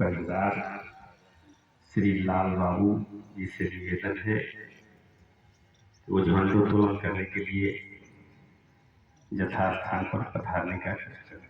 पहरेदार श्री लाल बाबू जी से निवेदन है कि वो झंडोत्तोलन करने के लिए यथास्थान पर पधारने का कष्ट करें।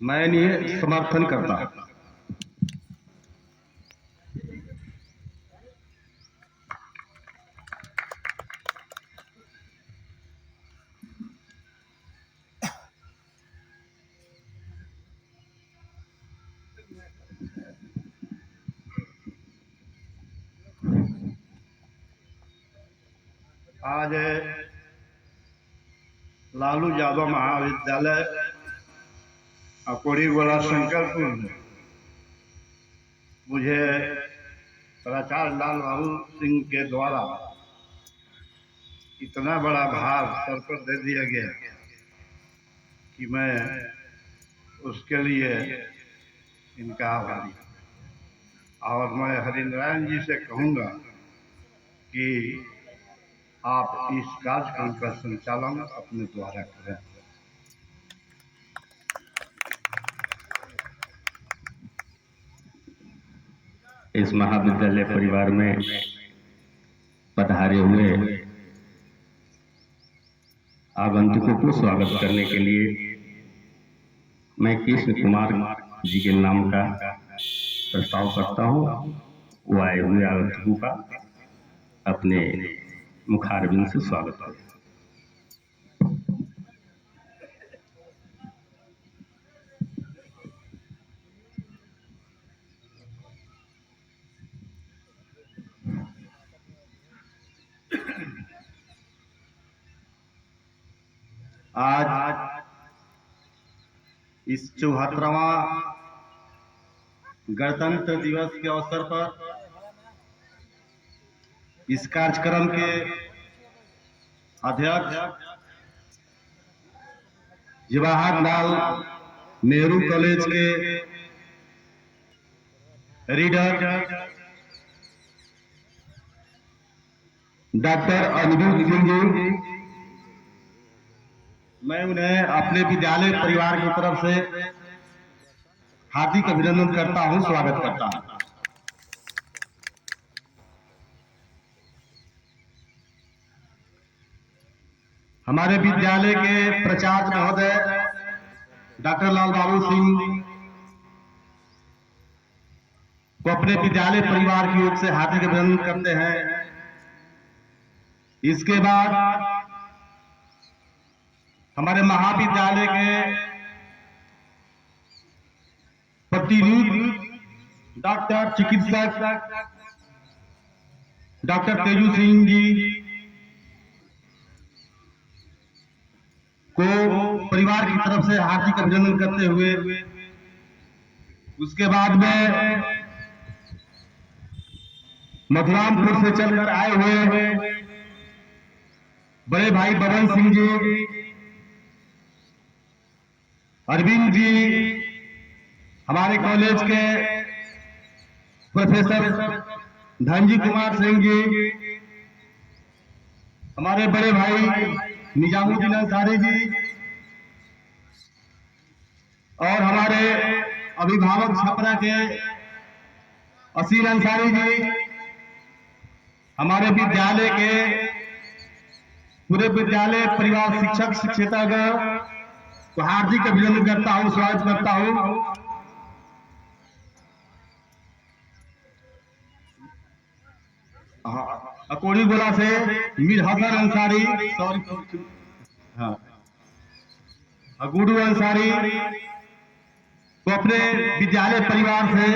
मैं इन्हें समर्थन करता हूं। आज लालू यादव महाविद्यालय अकोरी गोला शंकरपुर में मुझे प्राचार्य लाल बाबू सिंह के द्वारा इतना बड़ा भार सर पर दे दिया गया कि मैं उसके लिए इनका आभारी हूं। और मैं हरिनारायण जी से कहूंगा कि आप इस कार्यक्रम का संचालन अपने द्वारा करें। इस महाविद्यालय परिवार में पधारे हुए आगंतुकों को स्वागत करने के लिए मैं कृष्ण कुमार जी के नाम का प्रस्ताव करता हूं। वो आए हुए आगंतुकों का अपने मुखारबिंद से स्वागत करें। आज इस 74वां गणतंत्र दिवस के अवसर पर इस कार्यक्रम के अध्यक्ष जवाहरलाल नेहरू कॉलेज के रीडर डॉक्टर अनिरुद्ध सिंह जी, मैं उन्हें अपने विद्यालय परिवार की तरफ से हार्दिक अभिनंदन करता हूं, स्वागत करता हूं। हमारे विद्यालय के प्राचार्य महोदय डॉक्टर लाल बाबू सिंह को अपने विद्यालय परिवार की ओर से हार्दिक अभिनंदन करते हैं। इसके बाद हमारे महाविद्यालय के प्रतिनिधि डॉक्टर चिकित्सक डॉक्टर तेजू सिंह जी को परिवार की तरफ से हार्दिक अभिनंदन करते हुए उसके बाद में मथुरामपुर से चलकर आए हुए बड़े भाई बबन सिंह जी, अरविंद जी, हमारे कॉलेज के प्रोफेसर धनजी कुमार सिंह जी, हमारे बड़े भाई निजामुद्दीन अंसारी जी और हमारे अभिभावक छपरा के असील अंसारी जी, हमारे विद्यालय के पूरे विद्यालय परिवार शिक्षक शिक्षिकागण को हार्दिक अभिनंदन करता हूं, स्वागत करता हूं। अकोड़ी गोला से मीर हसन अंसारी, सॉरी, हाँ, गुडू अंसारी को अपने विद्यालय परिवार से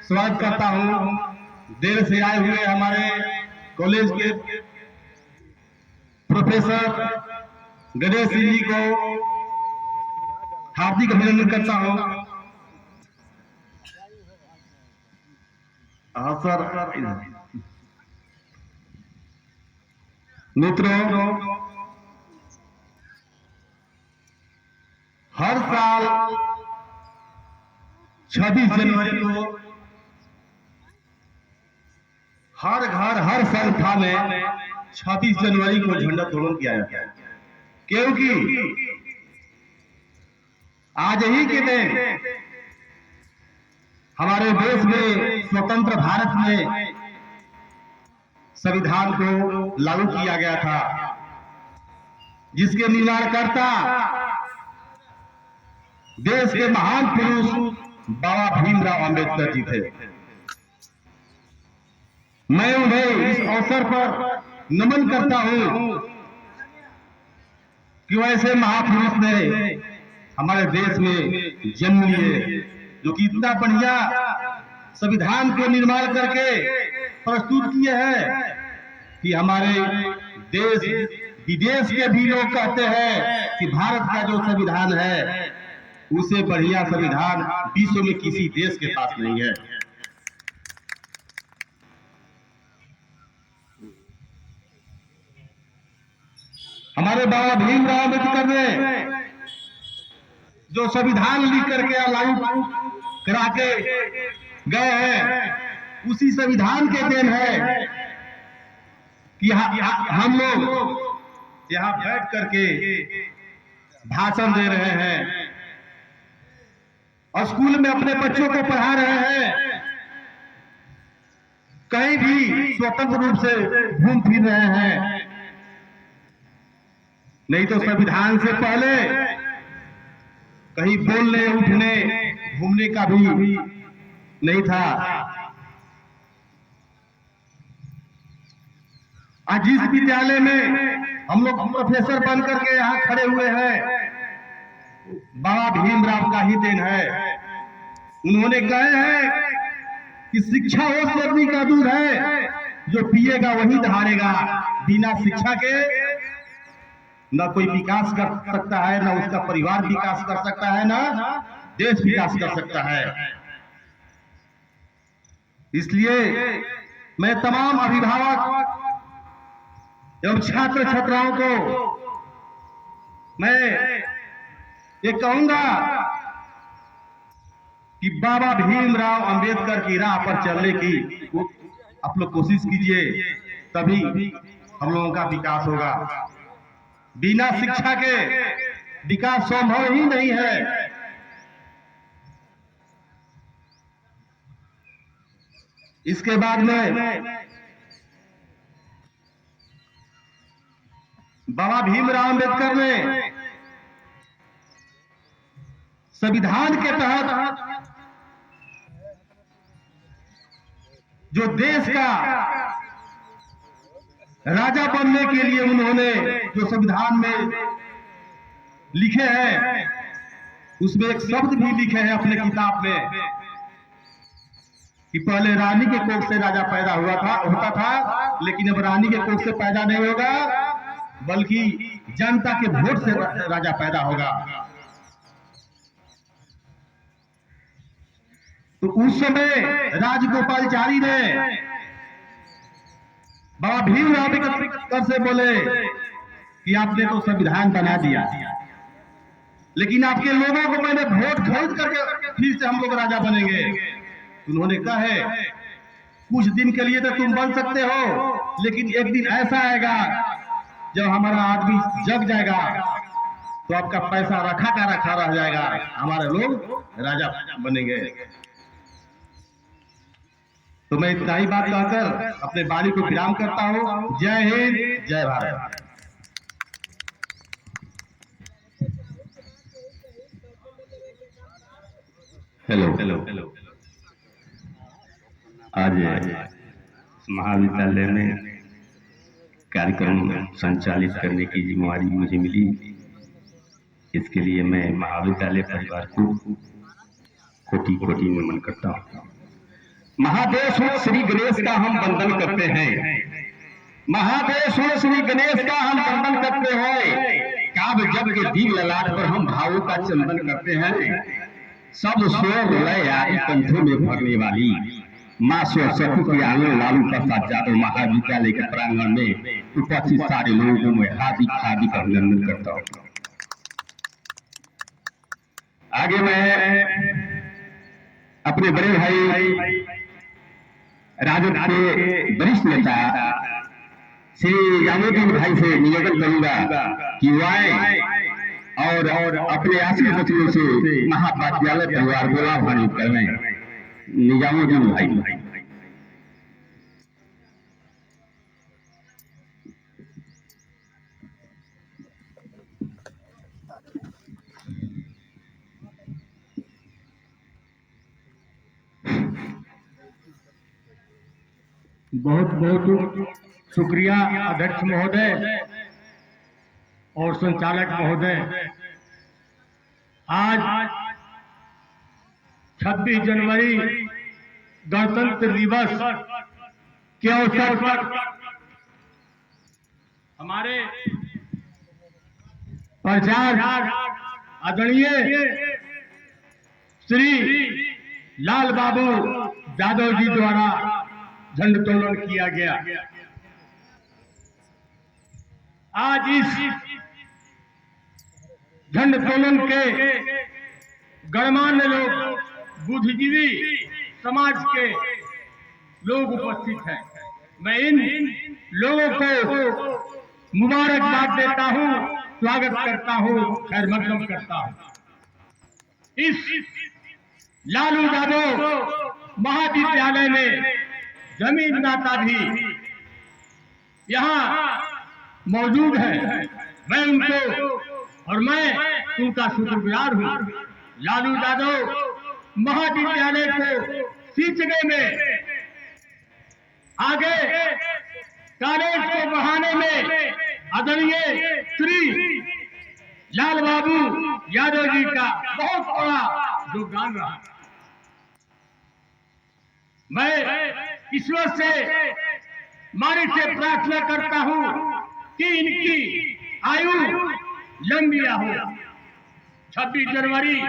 स्वागत करता हूँ। देर से आए हुए हमारे कॉलेज के प्रोफेसर गणेश सिंह जी को हार्दिक अभिनंदन करता हूँ। हाँ सर, मित्रों, हर साल 26 जनवरी को हर घर हर संस्था में 26 जनवरी को झंडा तोलन किया जाता है, क्योंकि आज ही के दिन हमारे देश में, स्वतंत्र भारत में संविधान को लागू किया गया था, जिसके निर्माणकर्ता देश के महान पुरुष बाबा भीमराव अंबेडकर जी थे। मैं उन्हें इस अवसर पर नमन करता हूं कि वैसे महापुरुष ने हमारे देश में जन्म लिए, जो कि इतना बढ़िया संविधान को निर्माण करके प्रस्तुत किए हैं कि हमारे देश विदेश के भी लोग कहते हैं कि भारत का जो संविधान है उससे बढ़िया संविधान विश्व में किसी देश के पास नहीं है। हमारे बाबा भीमराव अम्बेडकर ने जो संविधान लिख करके लागू करा के गए हैं, उसी संविधान के देन है कि हम लोग यहाँ बैठ करके भाषण दे रहे हैं और स्कूल में अपने बच्चों को पढ़ा रहे हैं, कहीं भी स्वतंत्र रूप से घूम फिर रहे हैं। नहीं तो संविधान से पहले कहीं बोलने, उठने, घूमने का भी नहीं था। आज जिस विद्यालय में हम लोग प्रोफेसर बन करके यहाँ खड़े हुए हैं, बाबा भीमराव का ही देन है। उन्होंने कहे हैं कि शिक्षा वो सर्दी का दूध है, जो पिएगा वही दहाड़ेगा। बिना शिक्षा के न कोई विकास कर सकता है, न उसका परिवार विकास कर सकता है, न देश विकास कर सकता है। इसलिए मैं तमाम अभिभावक एवं छात्र छात्राओं को मैं ये कहूंगा कि बाबा भीमराव अंबेडकर की राह पर चलने की आप लोग कोशिश कीजिए, तभी हम लोगों का विकास होगा। बिना शिक्षा के विकास संभव ही नहीं है। इसके बाद में बाबा भीमराव अंबेडकर ने संविधान के तहत जो देश का राजा बनने के लिए उन्होंने जो संविधान में लिखे हैं, उसमें एक शब्द भी लिखे हैं अपने किताब में कि पहले रानी के कोख से राजा पैदा होता था, लेकिन अब रानी के कोख से पैदा नहीं होगा, बल्कि जनता के वोट से राजा पैदा होगा। तो उस समय राजगोपालचारी ने बाबा भीमराव अम्बेडकर से बोले कि आपने तो संविधान बना दिया, लेकिन आपके लोगों को मैंने वोट खरीद करके फिर से हम लोग राजा बनेंगे। उन्होंने कहा है कुछ दिन के लिए तो तुम बन सकते हो, लेकिन एक दिन ऐसा आएगा जब हमारा आदमी जग जाएगा तो आपका पैसा रखा का रखा रह जाएगा, हमारे लोग राजा बनेंगे। तो मैं इतना ही बात कहकर अपने वाणी को विराम करता हूँ। जय हिंद, जय भारत। हेलो, आज महाविद्यालय में कार्यक्रम संचालित करने की जिम्मेवारी मुझे मिली। इसके लिए मैं महाविद्यालय परिवार को कोटि कोटि नमन करता हूँ। महादेव श्री गणेश का हम वंदन करते हैं। महादेव श्री गणेश का हम वंदन करते हैं। काव्य जब के दीप ललाट पर हम भावों का चंदन करते हैं। सब स्वर लय आदि कंठों में भरने वाली माँ सरस्वती के आंगन लालू प्रसाद यादव महाविद्यालय के प्रांगण में उपस्थित सारे लोगों को मैं हार्दिक हार्दिक अभिनंदन करता हूँ। आगे मैं अपने बड़े भाई राजद के वरिष्ठ नेता श्री यामुद्दीन भाई से निवेदन करूंगा कि वो आए और अपने आशीष वचनों से महाविद्यालय परिवार को लाभान्वित करें। निजामुद्दीन भाई। बहुत बहुत शुक्रिया अध्यक्ष महोदय और संचालक महोदय। आज 26 जनवरी गणतंत्र दिवस के अवसर पर हमारे प्रचार आदरणीय श्री लाल बाबू यादव जी द्वारा झंडोत्तोलन किया गया। आज इस झंडोत्तोलन के गणमान्य लोग, बुद्धिजीवी समाज के लोग उपस्थित हैं। मैं इन लोगों को मुबारकबाद देता हूं, स्वागत करता हूं, खैर मकदम करता हूं। इस लालू यादव महाविद्यालय में जमीन दाता भी यहाँ मौजूद है। मैं उनका शुक्रगुजार हूँ। लालू यादव महाविद्यालय को सींचने में, आगे कॉलेज को बढ़ाने में आदरणीय श्री लाल बाबू यादव जी का बहुत बड़ा योगदान रहा। मैं ईश्वर से मालिक से प्रार्थना करता हूं कि इनकी आयु लंबी हो। 26 जनवरी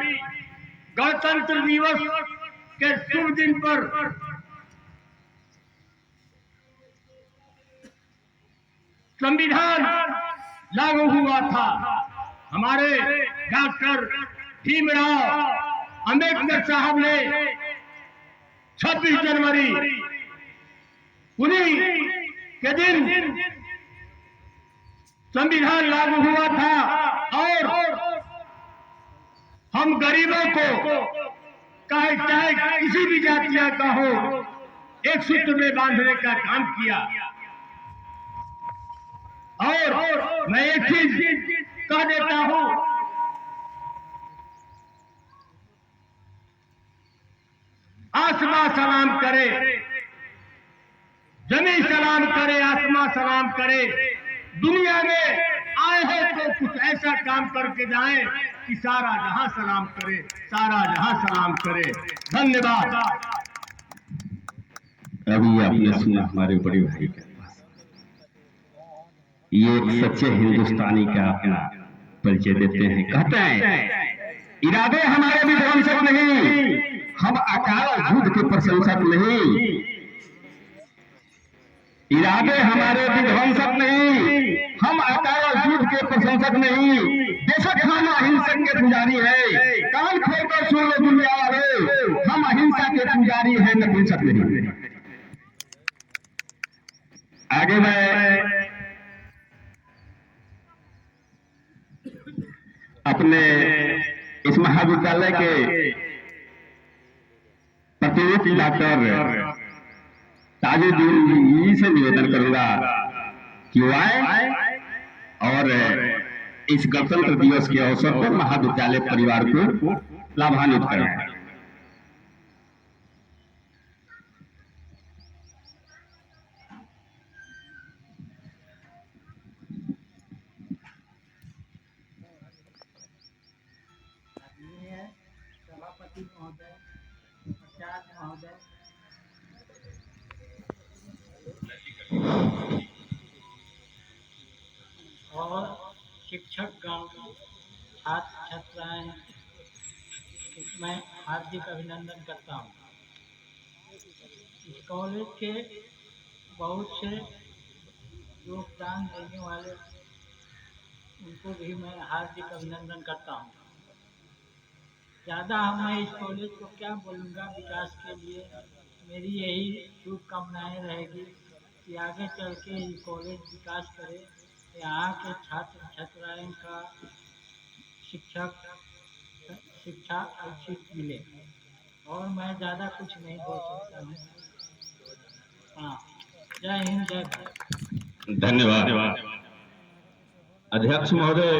गणतंत्र दिवस के शुभ दिन पर संविधान लागू हुआ था। हमारे डॉक्टर भीमराव अंबेडकर साहब ने 26 जनवरी उन्हीं के दिन संविधान लागू हुआ था और हम गरीबों को चाहे किसी भी जातिया का हो, एक सूत्र में बांधने का काम किया। और मैं एक चीज कह देता हूं, आसमां सलाम करे, जमीन सलाम करे, आसमां सलाम करे। दुनिया में आए हैं तो कुछ ऐसा काम करके जाएं कि सारा जहां सलाम करे, सारा जहां सलाम करे। धन्यवाद। अभी आपने सुना हमारे बड़े भाई के पास, ये एक सच्चे हिंदुस्तानी का अपना परिचय देते हैं। कहते हैं इरादे हमारे विध्वंसक नहीं, हम अकाल युद्ध के प्रशंसक नहीं। इरादे हमारे विध्वंसक नहीं, हम अकाल युद्ध के प्रशंसक नहीं। बेशक हम अहिंसक के पुजारी है, कान खोलकर सुन लो दुनिया वाले, हम अहिंसा के पुजारी है, नपुंसक नहीं। आगे मैं अपने इस महाविद्यालय के प्रतिनिधि डॉक्टर ताजुद्दीन जी से निवेदन करूंगा कि वो आए और इस गणतंत्र दिवस के अवसर पर महाविद्यालय परिवार को लाभान्वित करें। प्राचार्य महोदय, और शिक्षकगण, छात्र छात्राएं, मैं हार्दिक अभिनंदन करता हूँ। इस कॉलेज के बहुत से योगदान देने वाले उनको भी मैं हार्दिक अभिनंदन करता हूँ। ज़्यादा मैं इस कॉलेज को क्या बोलूँगा, विकास के लिए मेरी यही शुभकामनाएँ रहेगी कि आगे चल के ये कॉलेज विकास करे, यहाँ के छात्र छात्राएं का शिक्षा अच्छी मिले, और मैं ज़्यादा कुछ नहीं बोल सकता हूँ। हाँ, जय हिंद, जय भारत। धन्यवाद। अध्यक्ष महोदय,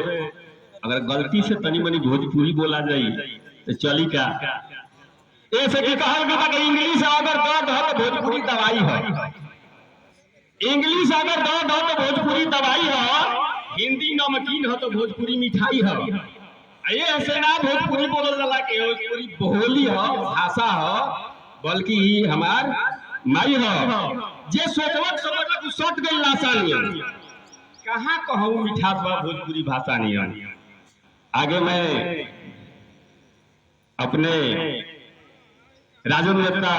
अगर गलती से तनी मनी भोजपुरी बोला जाई तो चली क्या? ऐसे कि कहल गया कि इंग्लिश अगर दर्द हो तो भोजपुरी दवाई है, इंग्लिश अगर दर्द हो तो भोजपुरी दवाई है, हिंदी नमकीन हो तो भोजपुरी मिठाई है। ये ऐसे ना भोजपुरी बोलल जाला के भोजपुरी बोली हो, भाषा हो, बल्कि हमार माई हो। जे सोचवत समझ सट गई लासानी, कहाँ कहूँ मिठास बा भोजपुरी भाषा नहीं। आगे मैं अपने राजन नेता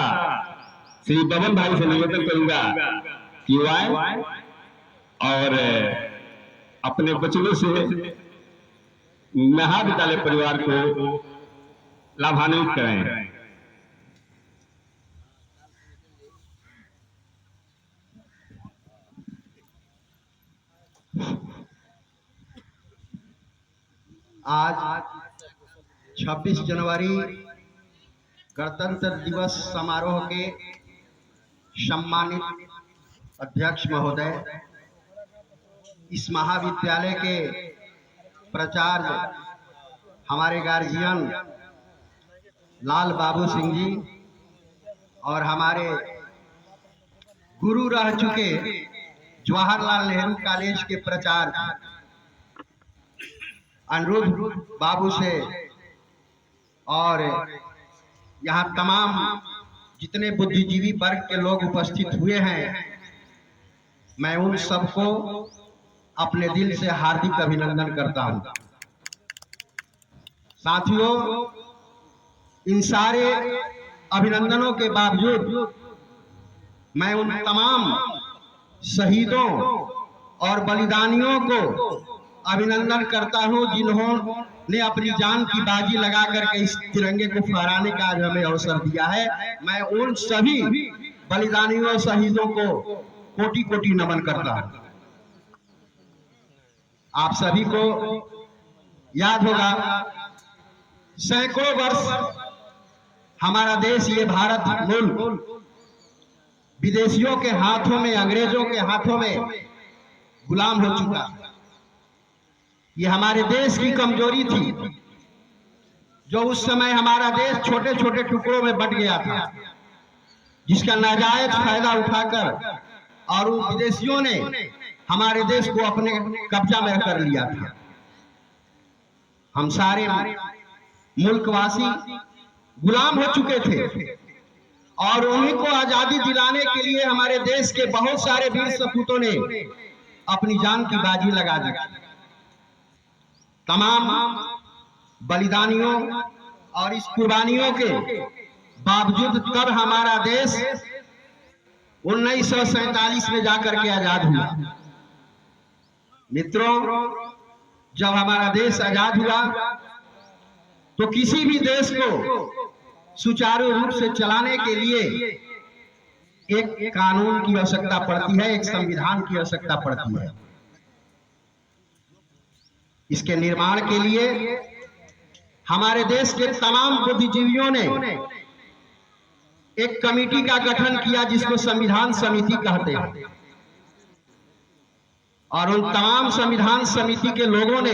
श्री बबन भाई से निवेदन करूंगा कि वो आए और अपने बच्चों से महाविद्यालय परिवार को लाभान्वित करें। आज 26 जनवरी गणतंत्र दिवस समारोह के सम्मानित अध्यक्ष महोदय, इस महाविद्यालय के प्राचार्य हमारे गार्जियन लाल बाबू सिंह जी, और हमारे गुरु रह चुके जवाहरलाल नेहरू कॉलेज के प्राचार्य अनुरुद्ध बाबू से, और यहाँ तमाम जितने बुद्धिजीवी वर्ग के लोग उपस्थित हुए हैं, मैं उन सबको अपने दिल से हार्दिक अभिनंदन करता हूँ। साथियों, इन सारे अभिनंदनों के बावजूद मैं उन तमाम शहीदों और बलिदानियों को अभिनंदन करता हूं जिन्होंने अपनी जान की बाजी लगा करके इस तिरंगे को फहराने का आज हमें अवसर दिया है। मैं उन सभी बलिदानियों शहीदों को कोटि कोटि नमन करता हूं। आप सभी को याद होगा, सैकड़ों वर्ष हमारा देश, ये भारत मुल्क विदेशियों के हाथों में, अंग्रेजों के हाथों में गुलाम हो चुका। ये हमारे देश की कमजोरी थी, जो उस समय हमारा देश छोटे छोटे टुकड़ों में बंट गया था, जिसका नाजायज फायदा उठाकर और उन विदेशियों ने हमारे देश को अपने कब्जा में कर लिया था। हम सारे मुल्कवासी गुलाम हो चुके थे, और उन्हीं को आजादी दिलाने के लिए हमारे देश के बहुत सारे वीर सपूतों ने अपनी जान की बाजी लगा दी। तमाम बलिदानियों और इस कुर्बानियों के बावजूद तब हमारा देश 1947 में जाकर के आजाद हुआ। मित्रों, जब हमारा देश आजाद हुआ तो किसी भी देश को सुचारू रूप से चलाने के लिए एक कानून की आवश्यकता पड़ती है, एक संविधान की आवश्यकता पड़ती है। इसके निर्माण के लिए हमारे देश के तमाम बुद्धिजीवियों ने एक कमेटी का गठन किया, जिसको संविधान समिति कहते हैं। और उन तमाम संविधान समिति के लोगों ने,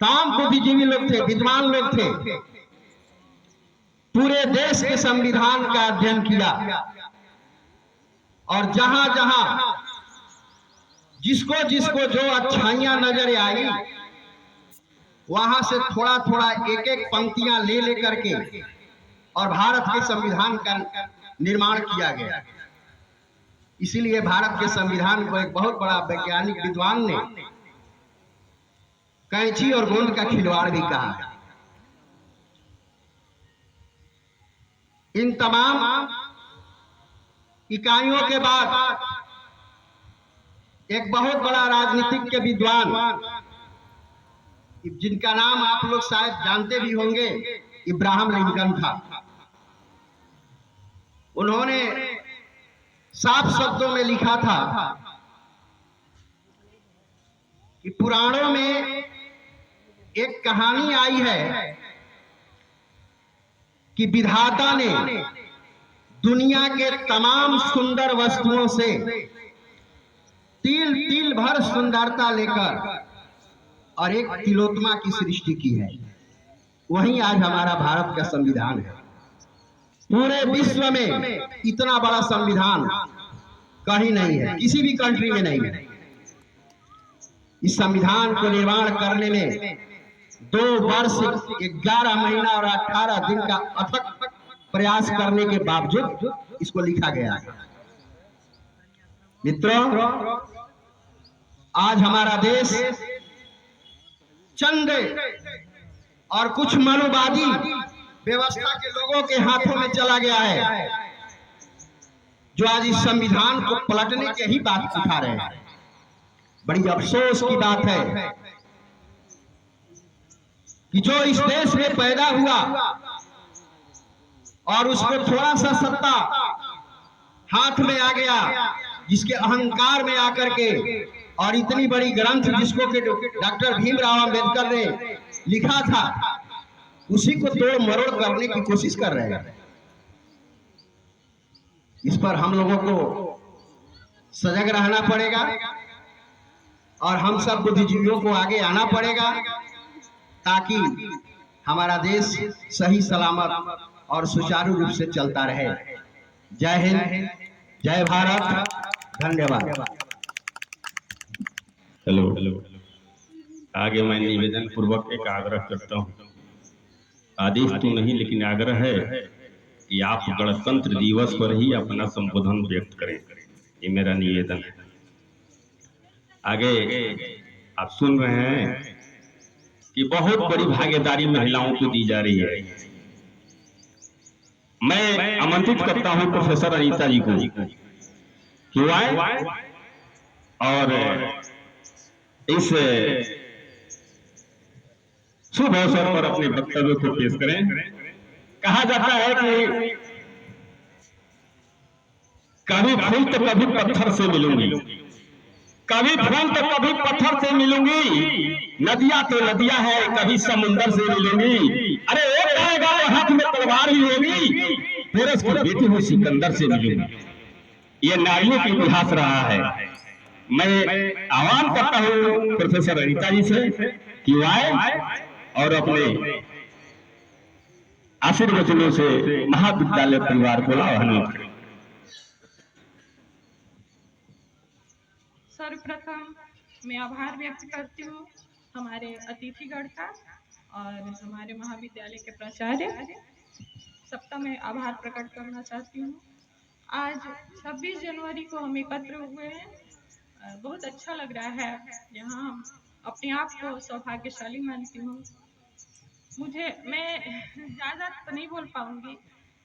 तमाम बुद्धिजीवी लोग थे, विद्वान लोग थे, पूरे देश के संविधान का अध्ययन किया, और जहां जहां जिसको जिसको जो अच्छाइयां नजर आई, वहां से थोड़ा थोड़ा एक एक पंक्तियां ले लेकर के और भारत के संविधान का निर्माण किया गया। इसीलिए भारत के संविधान को एक बहुत बड़ा वैज्ञानिक विद्वान ने कैंची और गोंद का खिलवाड़ भी कहा है। इन तमाम इकाइयों के बाद एक बहुत बड़ा राजनीतिक के विद्वान, जिनका नाम आप लोग शायद जानते भी होंगे, इब्राहिम लिंकन था। उन्होंने साफ शब्दों में लिखा था कि पुराणों में एक कहानी आई है कि विधाता ने दुनिया के तमाम सुंदर वस्तुओं से तिल तिल भर सुंदरता लेकर और एक तिलोत्मा की सृष्टि की है। वही आज हमारा भारत का संविधान है। पूरे विश्व में इतना बड़ा संविधान कहीं नहीं है, किसी भी कंट्री में नहीं है। इस संविधान को निर्माण करने में 2 वर्ष 11 महीना और 18 दिन का अथक प्रयास करने के बावजूद इसको लिखा गया है। मित्रों, आज हमारा देश चंद और कुछ मनुवादी व्यवस्था के लोगों के हाथों में चला गया है, जो आज इस संविधान को पलटने के ही बात उठा रहे हैं। बड़ी अफसोस की बात है कि जो इस देश में पैदा हुआ और उसको थोड़ा सा सत्ता हाथ में आ गया, जिसके अहंकार में आकर के और इतनी बड़ी ग्रंथ जिसको के डॉक्टर भीमराव अंबेडकर ने लिखा था, उसी को तोड़ मरोड़ करने की कोशिश कर रहे हैं। इस पर हम लोगों को सजग रहना पड़ेगा और हम सब बुद्धिजीवियों को आगे आना पड़ेगा, ताकि हमारा देश सही सलामत और सुचारू रूप से चलता रहे। जय हिंद, जय भारत, धन्यवाद। हेलो, आगे मैं निवेदन पूर्वक एक आग्रह करता हूँ। आदेश तो नहीं, लेकिन आग्रह है कि आप गणतंत्र दिवस पर ही अपना संबोधन व्यक्त करें। ये मेरा निवेदन है। आगे आप सुन रहे हैं कि बहुत बड़ी भागीदारी महिलाओं को दी जा रही है। मैं आमंत्रित करता हूं प्रोफेसर अनीता जी को कि वो आए और इस शुभ अवसर पर अपने वक्तव्य को पेश करें। कहा जाता है कि कभी फूल तो कभी पत्थर से मिलूंगी, कभी फूल तो कभी पत्थर से मिलूंगी, नदियां तो नदियां है, कभी समुंदर से मिलूंगी। अरे एक आएगा हाथ में तलवार ही होगी, पेरस की बेटी हुई सिकंदर से मिलूंगी। ये नारियों का इतिहास रहा है। मैं आह्वान करता हूँ प्रोफेसर अनीता जी से कि वो आए और अपने आशीर्वचनों से महाविद्यालय परिवार को लाभान्वित करें। सर्वप्रथम मैं आभार व्यक्त करती हूँ हमारे अतिथिगण का और हमारे महाविद्यालय के प्राचार्य सबका मैं आभार प्रकट करना चाहती हूँ। आज 26 जनवरी को हम एकत्र हुए हैं। बहुत अच्छा लग रहा है। यहाँ हम अपने आप को सौभाग्यशाली मानती हूँ। मैं ज़्यादा तो नहीं बोल पाऊँगी,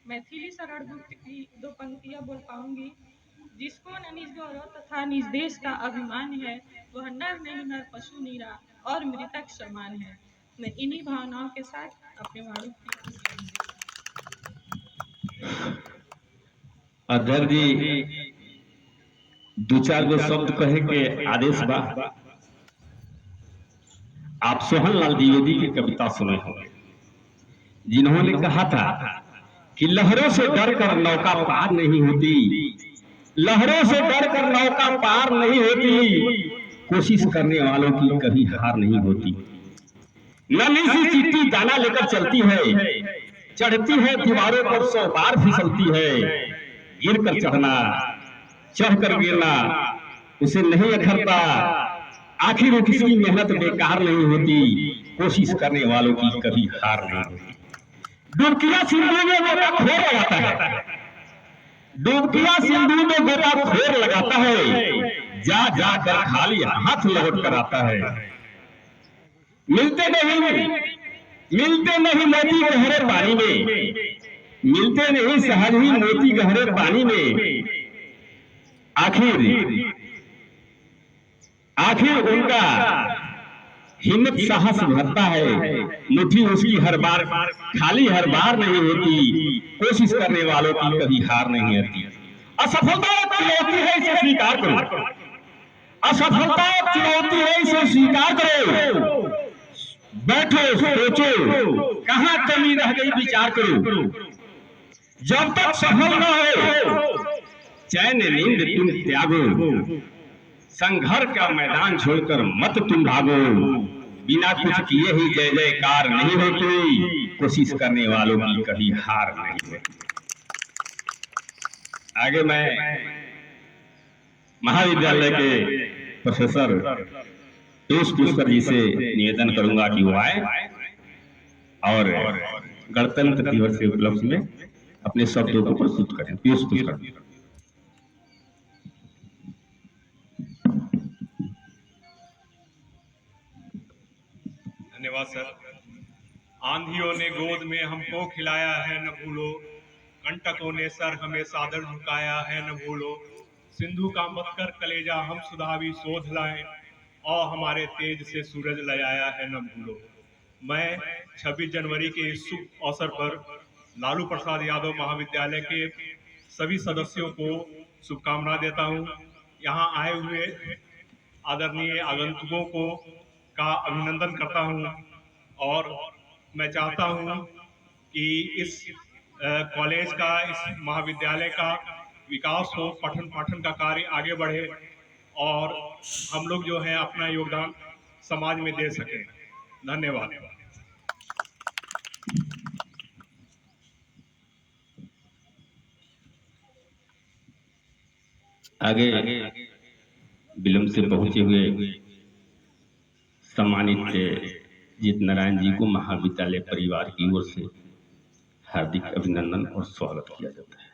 मैथिली सरल गुप्त की 2 पंक्तियाँ बोल पाऊँगी। जिसको न निज गौरव तथा निज देश का अभिमान है, वह नर नहीं नर पशु नीरा और मृतक समान है। मैं इन्हीं भावनाओं के साथ अपने वाणों की अध्यक्ष जी 2-4 गो शब्द कहे के आदेश बा। आप सोहन लाल द्विवेदी की कविता सुने होंगे, जिन्होंने कहा था कि लहरों से डर कर नौका पार नहीं होती, लहरों से डर कर नौका पार नहीं होती, कोशिश करने वालों की कभी हार नहीं होती। नन्ही सी चिट्ठी दाना लेकर चलती है, चढ़ती है दीवारों पर 100 बार फिसलती है। गिर कर चढ़ना, चढ़ कर गिरना उसे नहीं अखरता, आखिर उसकी मेहनत बेकार नहीं होती, कोशिश करने वालों की कभी हार नहीं होती। डुबकिया सिंधु में गोताखोर लगाता है, डुबकिया सिंधु में गोताखोर लगाता है, जा जाकर खाली हाथ लौट कर आता है। मिलते नहीं मोती गहरे पानी में, मिलते नहीं सहज ही मोती गहरे पानी में। आखिर उनका हिम्मत साहस भरता है, मुट्ठी उसकी हर बार खाली हर बार नहीं होती, कोशिश करने वालों की कभी हार नहीं होती। असफलता एक चुनौती है, इसे स्वीकार करो, असफलता एक चुनौती है, इसे स्वीकार करो। बैठो सोचो, कहां कमी रह गई विचार करो। जब तक सफल न हो चैन नींद तुम त्यागो, संघर्ष का मैदान छोड़कर मत तुम भागो। बिना कुछ किए ही जय जयकार नहीं होती, कोशिश करने वालों की कभी हार नहीं होती। आगे मैं महाविद्यालय के प्रोफेसर पीयूष पुष्कर जी से निवेदन करूंगा कि वो आए और गणतंत्र दिवस के उपलक्ष्य में अपने शब्दों को प्रस्तुत करें। पीयूष पुष्कर। धन्यवाद सर। आंधियों ने गोद में हमको खिलाया है न भूलो, कंटकों ने सर हमें सादर झुकाया है न भूलो। सिंधु का मत कर कलेजा हम सुधावी शोध लाएं, और हमारे तेज से सूरज लजाया है न भूलो। मैं 26 जनवरी के इस शुभ अवसर पर लालू प्रसाद यादव महाविद्यालय के सभी सदस्यों को शुभकामना देता हूं। यहाँ आए हुए आदरणीय आगंतुकों को का अभिनंदन करता हूं, और मैं चाहता हूं कि इस कॉलेज का, इस महाविद्यालय का विकास हो, पठन पाठन का कार्य आगे बढ़े और हम लोग जो है अपना योगदान समाज में दे सकें। धन्यवाद। आगे विलंब से पहुंचे हुए सम्मानित जीत नारायण जी को महाविद्यालय परिवार की ओर से हार्दिक अभिनंदन और स्वागत किया जाता है।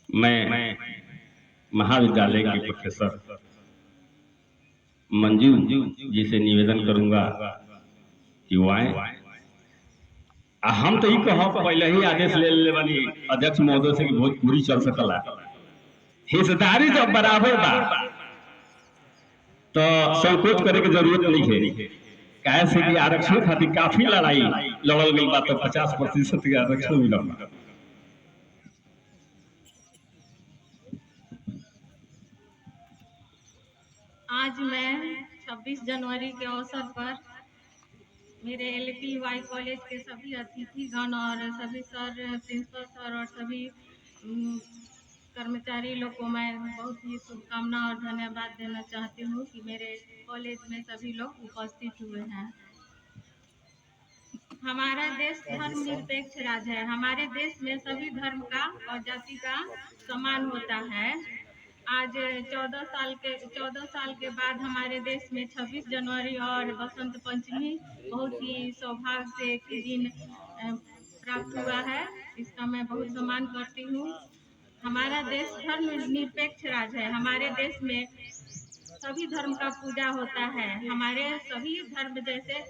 मैं महाविद्यालय के प्रोफेसर मंजू जी से निवेदन करूंगा कि वो आए। हम तो ही कहो पहले ही आदेश ले बनी अध्यक्ष महोदय से कि भोजपुरी चल सकला, हिस्सेदारी जब बराबर बा तो संकोच करे की जरूरत नहीं है। काहे से कि आरक्षण खातिर काफी लड़ाई लड़ल गई बा, तो 50% के आरक्षण मिलल। आज मैं 26 जनवरी के अवसर पर मेरे LPY कॉलेज के सभी अतिथिगण और सभी सर, प्रिंसिपल सर और सभी कर्मचारी लोग को मैं बहुत ही शुभकामना और धन्यवाद देना चाहती हूँ कि मेरे कॉलेज में सभी लोग उपस्थित हुए हैं। हमारा देश धर्मनिरपेक्ष राज्य है। हमारे देश में सभी धर्म का और जाति का सम्मान होता है। आज 14 साल के बाद हमारे देश में 26 जनवरी और बसंत पंचमी बहुत ही सौभाग्य से एक ही दिन प्राप्त हुआ है। इसका मैं बहुत सम्मान करती हूँ। हमारा देश धर्म निरपेक्ष राज्य है। हमारे देश में सभी धर्म का पूजा होता है। हमारे सभी धर्म जैसे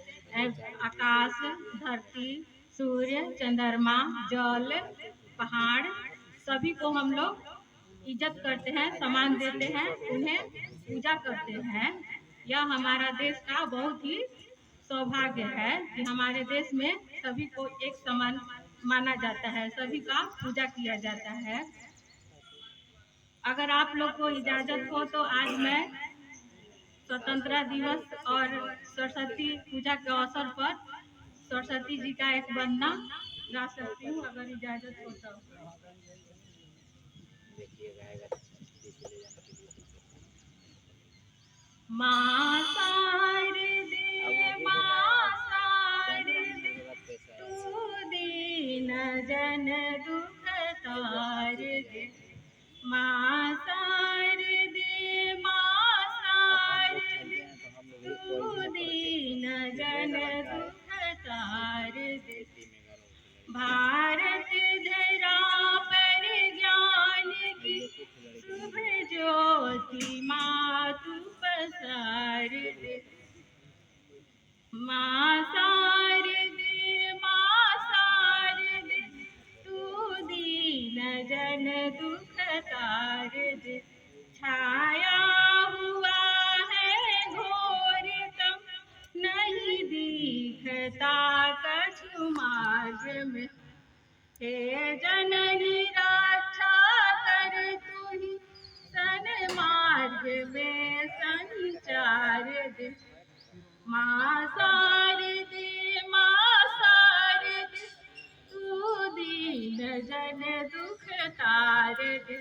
आकाश, धरती, सूर्य, चंद्रमा, जल, पहाड़, सभी को हम लोग इज्जत करते हैं, सम्मान देते हैं, उन्हें पूजा करते हैं। यह हमारा देश का बहुत ही सौभाग्य है कि हमारे देश में सभी को एक समान माना जाता है, सभी का पूजा किया जाता है। अगर आप लोग को इजाजत हो तो आज मैं स्वतंत्रता दिवस और सरस्वती पूजा के अवसर पर सरस्वती जी का एक वंदना गा सकती हूँ, अगर इजाजत हो तो। माँ शारदे, माँ शारदे, तू दीन जन दुख तारदे। माँ शारदे, माँ शारदे, तू दीन जन दुख तारदे। जन दुख तारद छाया हुआ है घोरतम नहीं दिखता कछु मार्ग में। हे जननी रक्षा कर तू ही सन मार्ग में संचार दे। माँ शारदे तू दीन जन दुख तार दे।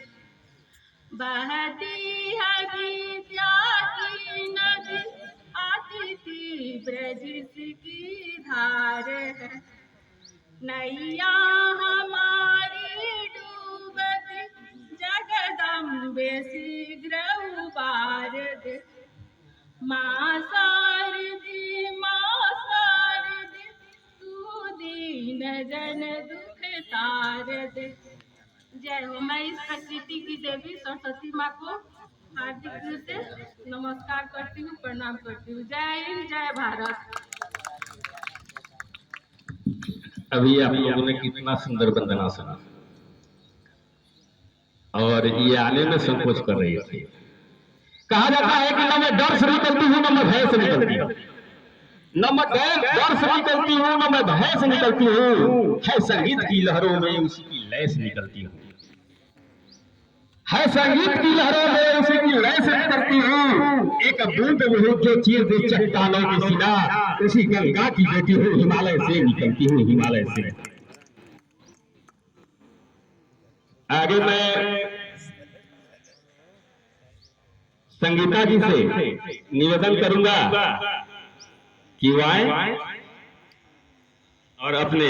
बहती है विद्या की नदी आती थी ब्रज की धार है। नैया हमारी डूबती जगदम्बे शीघ्र उबार दे। माँ शारदी तू दीन जन दुख तार दे। जय हो। मैं इस प्रकृति की देवी सरस्वती माँ को हार्दिक रूप से नमस्कार करती हूँ, प्रणाम करती हूँ। जय हिंद, जय भारत। अभी आप लोगों ने कितना सुंदर वंदना सुना और ये आने में संकोच कर रही थी। कहा जाता है कि न मैं डर से निकलती हूँ, न मैं भय से निकलती हूँ, न मैं डर से निकलती हूँ, न मैं भय से निकलती हूँ। है संगीत की लहरों में उसी की लय से निकलती हूँ। है संगीत की लहरों में उसी की लय से निकलती हूँ। एक बूंद वो जो चीर दे चट्टानों की सीना, उसी गंगा की बेटी हूँ, हिमालय से निकलती हूँ, हिमालय से। आगे मैं संगीता जी से निवेदन करूंगा कि वो आए और अपने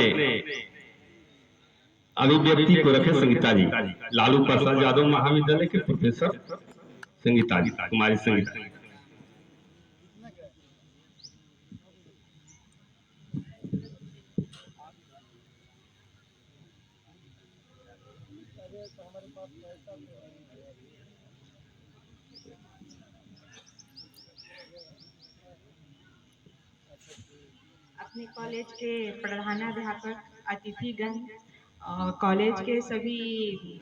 अभिव्यक्ति को रखे। संगीता जी, लालू प्रसाद यादव महाविद्यालय के प्रोफेसर संगीता जी, कुमारी संगीता। अपने कॉलेज के प्रधानाध्यापक, अतिथिगण और कॉलेज के सभी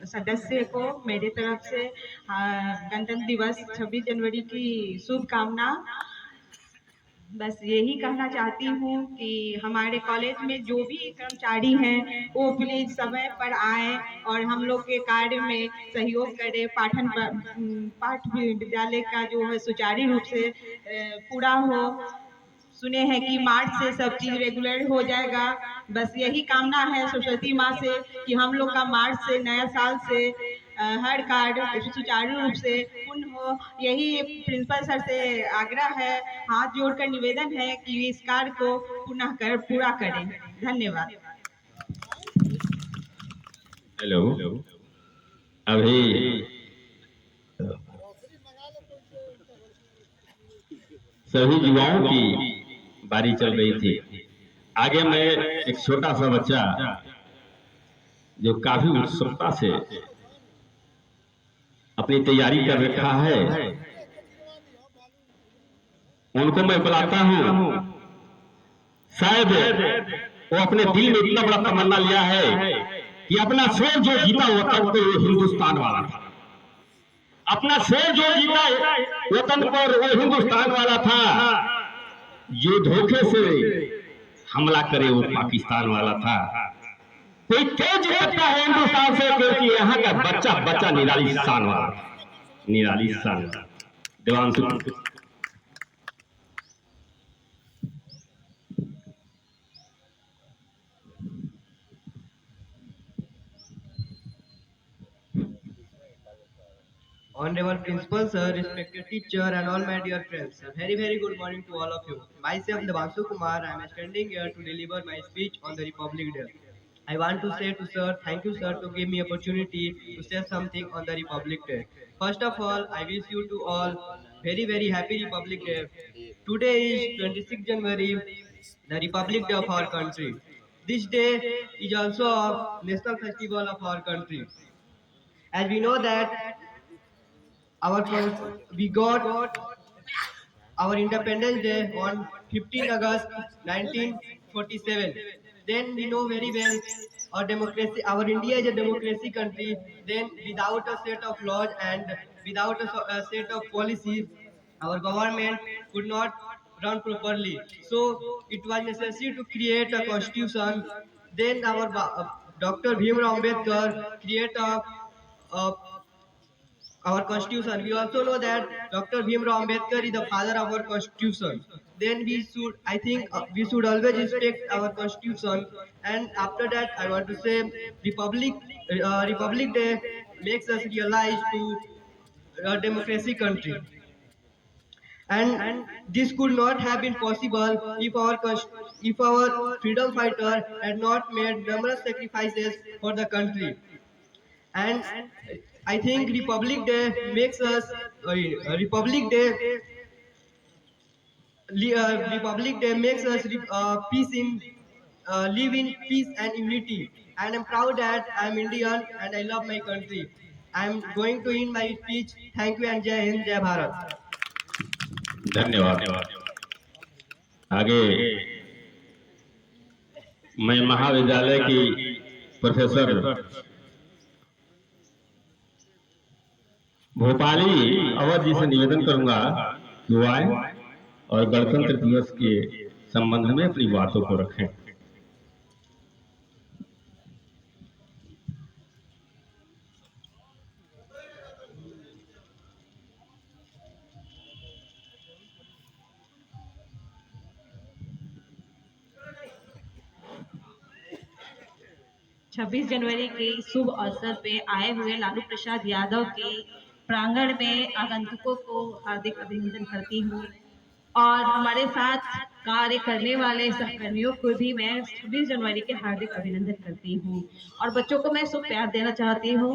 सदस्य को मेरे तरफ से गणतंत्र दिवस 26 जनवरी की शुभकामना। बस यही कहना चाहती हूँ कि हमारे कॉलेज में जो भी कर्मचारी हैं वो प्लीज समय पर आए और हम लोग के कार्य में सहयोग करें। पाठ विद्यालय का जो है सुचारू रूप से पूरा हो। सुने हैं कि मार्च से सब चीज रेगुलर हो जाएगा। बस यही कामना है सरस्वती माँ से कि हम लोग का मार्च से नया साल से हर कार्य सुचारू रूप से पूर्ण हो। यही प्रिंसिपल सर से आग्रह है, हाथ जोड़कर निवेदन है कि इस कार्य को पूरा करें। धन्यवाद। हेलो, अभी सभी युवाओं की बारी चल रही थी। आगे मैं एक छोटा सा बच्चा जो काफी उत्सुकता से अपनी तैयारी कर रखा है, उनको मैं बुलाता हूं। शायद वो अपने दिल में इतना बड़ा तमन्ना लिया है कि अपना शेर जो जीता वतन को वो हिंदुस्तान वाला था। अपना शेर जो जीता वतन पर वो हिंदुस्तान वाला था। जो धोखे से हमला करे वो पाकिस्तान वाला था। कोई क्या जीत सकता है हिंदुस्तान से, क्योंकि यहाँ का बच्चा निराली शान वाला, निराली शान। Devanshu Honorable Principal Sir, respected teacher and all my dear friends, a very good morning to all of you. Myself Devanshu Kumar, I am standing here to deliver my speech on the Republic Day. I want to say to sir, thank you sir to give me opportunity to say something on the Republic Day. First of all, I wish you to all very happy Republic Day. Today is 26 January, the Republic Day of our country. This day is also a national festival of our country. As we know that we got our Independence Day on 15 August 1947. Then we know very well our democracy, our India is a democracy country. Then without a set of laws and without a set of policies, our government could not run properly. So it was necessary to create a constitution. Then our Dr. Bhimrao Ambedkar create a our constitution. We also know that Dr. Bhimrao Ambedkar is the father of our constitution. Then we should, I think, we should always respect our constitution. And after that, I want to say, Republic Day makes us realize to a democracy country. And this could not have been possible if our freedom fighter had not made numerous sacrifices for the country. And I think Republic Day makes us Republic Day makes us live in peace and unity. And I'm proud that I'm Indian and I love my country. I'm going to end my speech. Thank you and Jai Hind, Jai Bharat. धन्यवाद। आगे मैं महाविद्यालय की professor Bhopali Awadh जी से निवेदन करूंगा कि वो आए और गणतंत्र दिवस के संबंध में अपनी बातों को रखें। 26 जनवरी के शुभ अवसर पे आए हुए लालू प्रसाद यादव के प्रांगण में आगंतुकों को हार्दिक अभिनंदन करती हूँ और हमारे साथ कार्य करने वाले सहकर्मियों को भी मैं 26 जनवरी के हार्दिक अभिनंदन करती हूँ और बच्चों को मैं शुभ प्यार देना चाहती हूँ।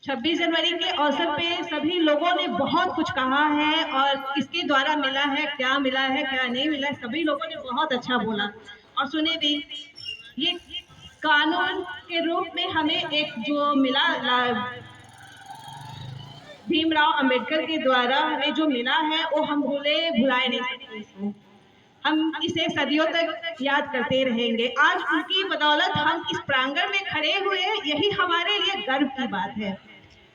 26 जनवरी के अवसर पे सभी लोगों ने बहुत कुछ कहा है और किसके द्वारा मिला है, क्या मिला है, क्या नहीं मिला है, सभी लोगों ने बहुत अच्छा बोला और सुने भी। ये कानून के रूप में हमें एक जो मिला भीमराव अंबेडकर के द्वारा हमें जो मिला है वो हम भुलाए नहीं सकते इसको, हम इसे सदियों तक याद करते रहेंगे। आज उनकी बदौलत हम इस प्रांगण में खड़े हुए हैं, यही हमारे लिए गर्व की बात है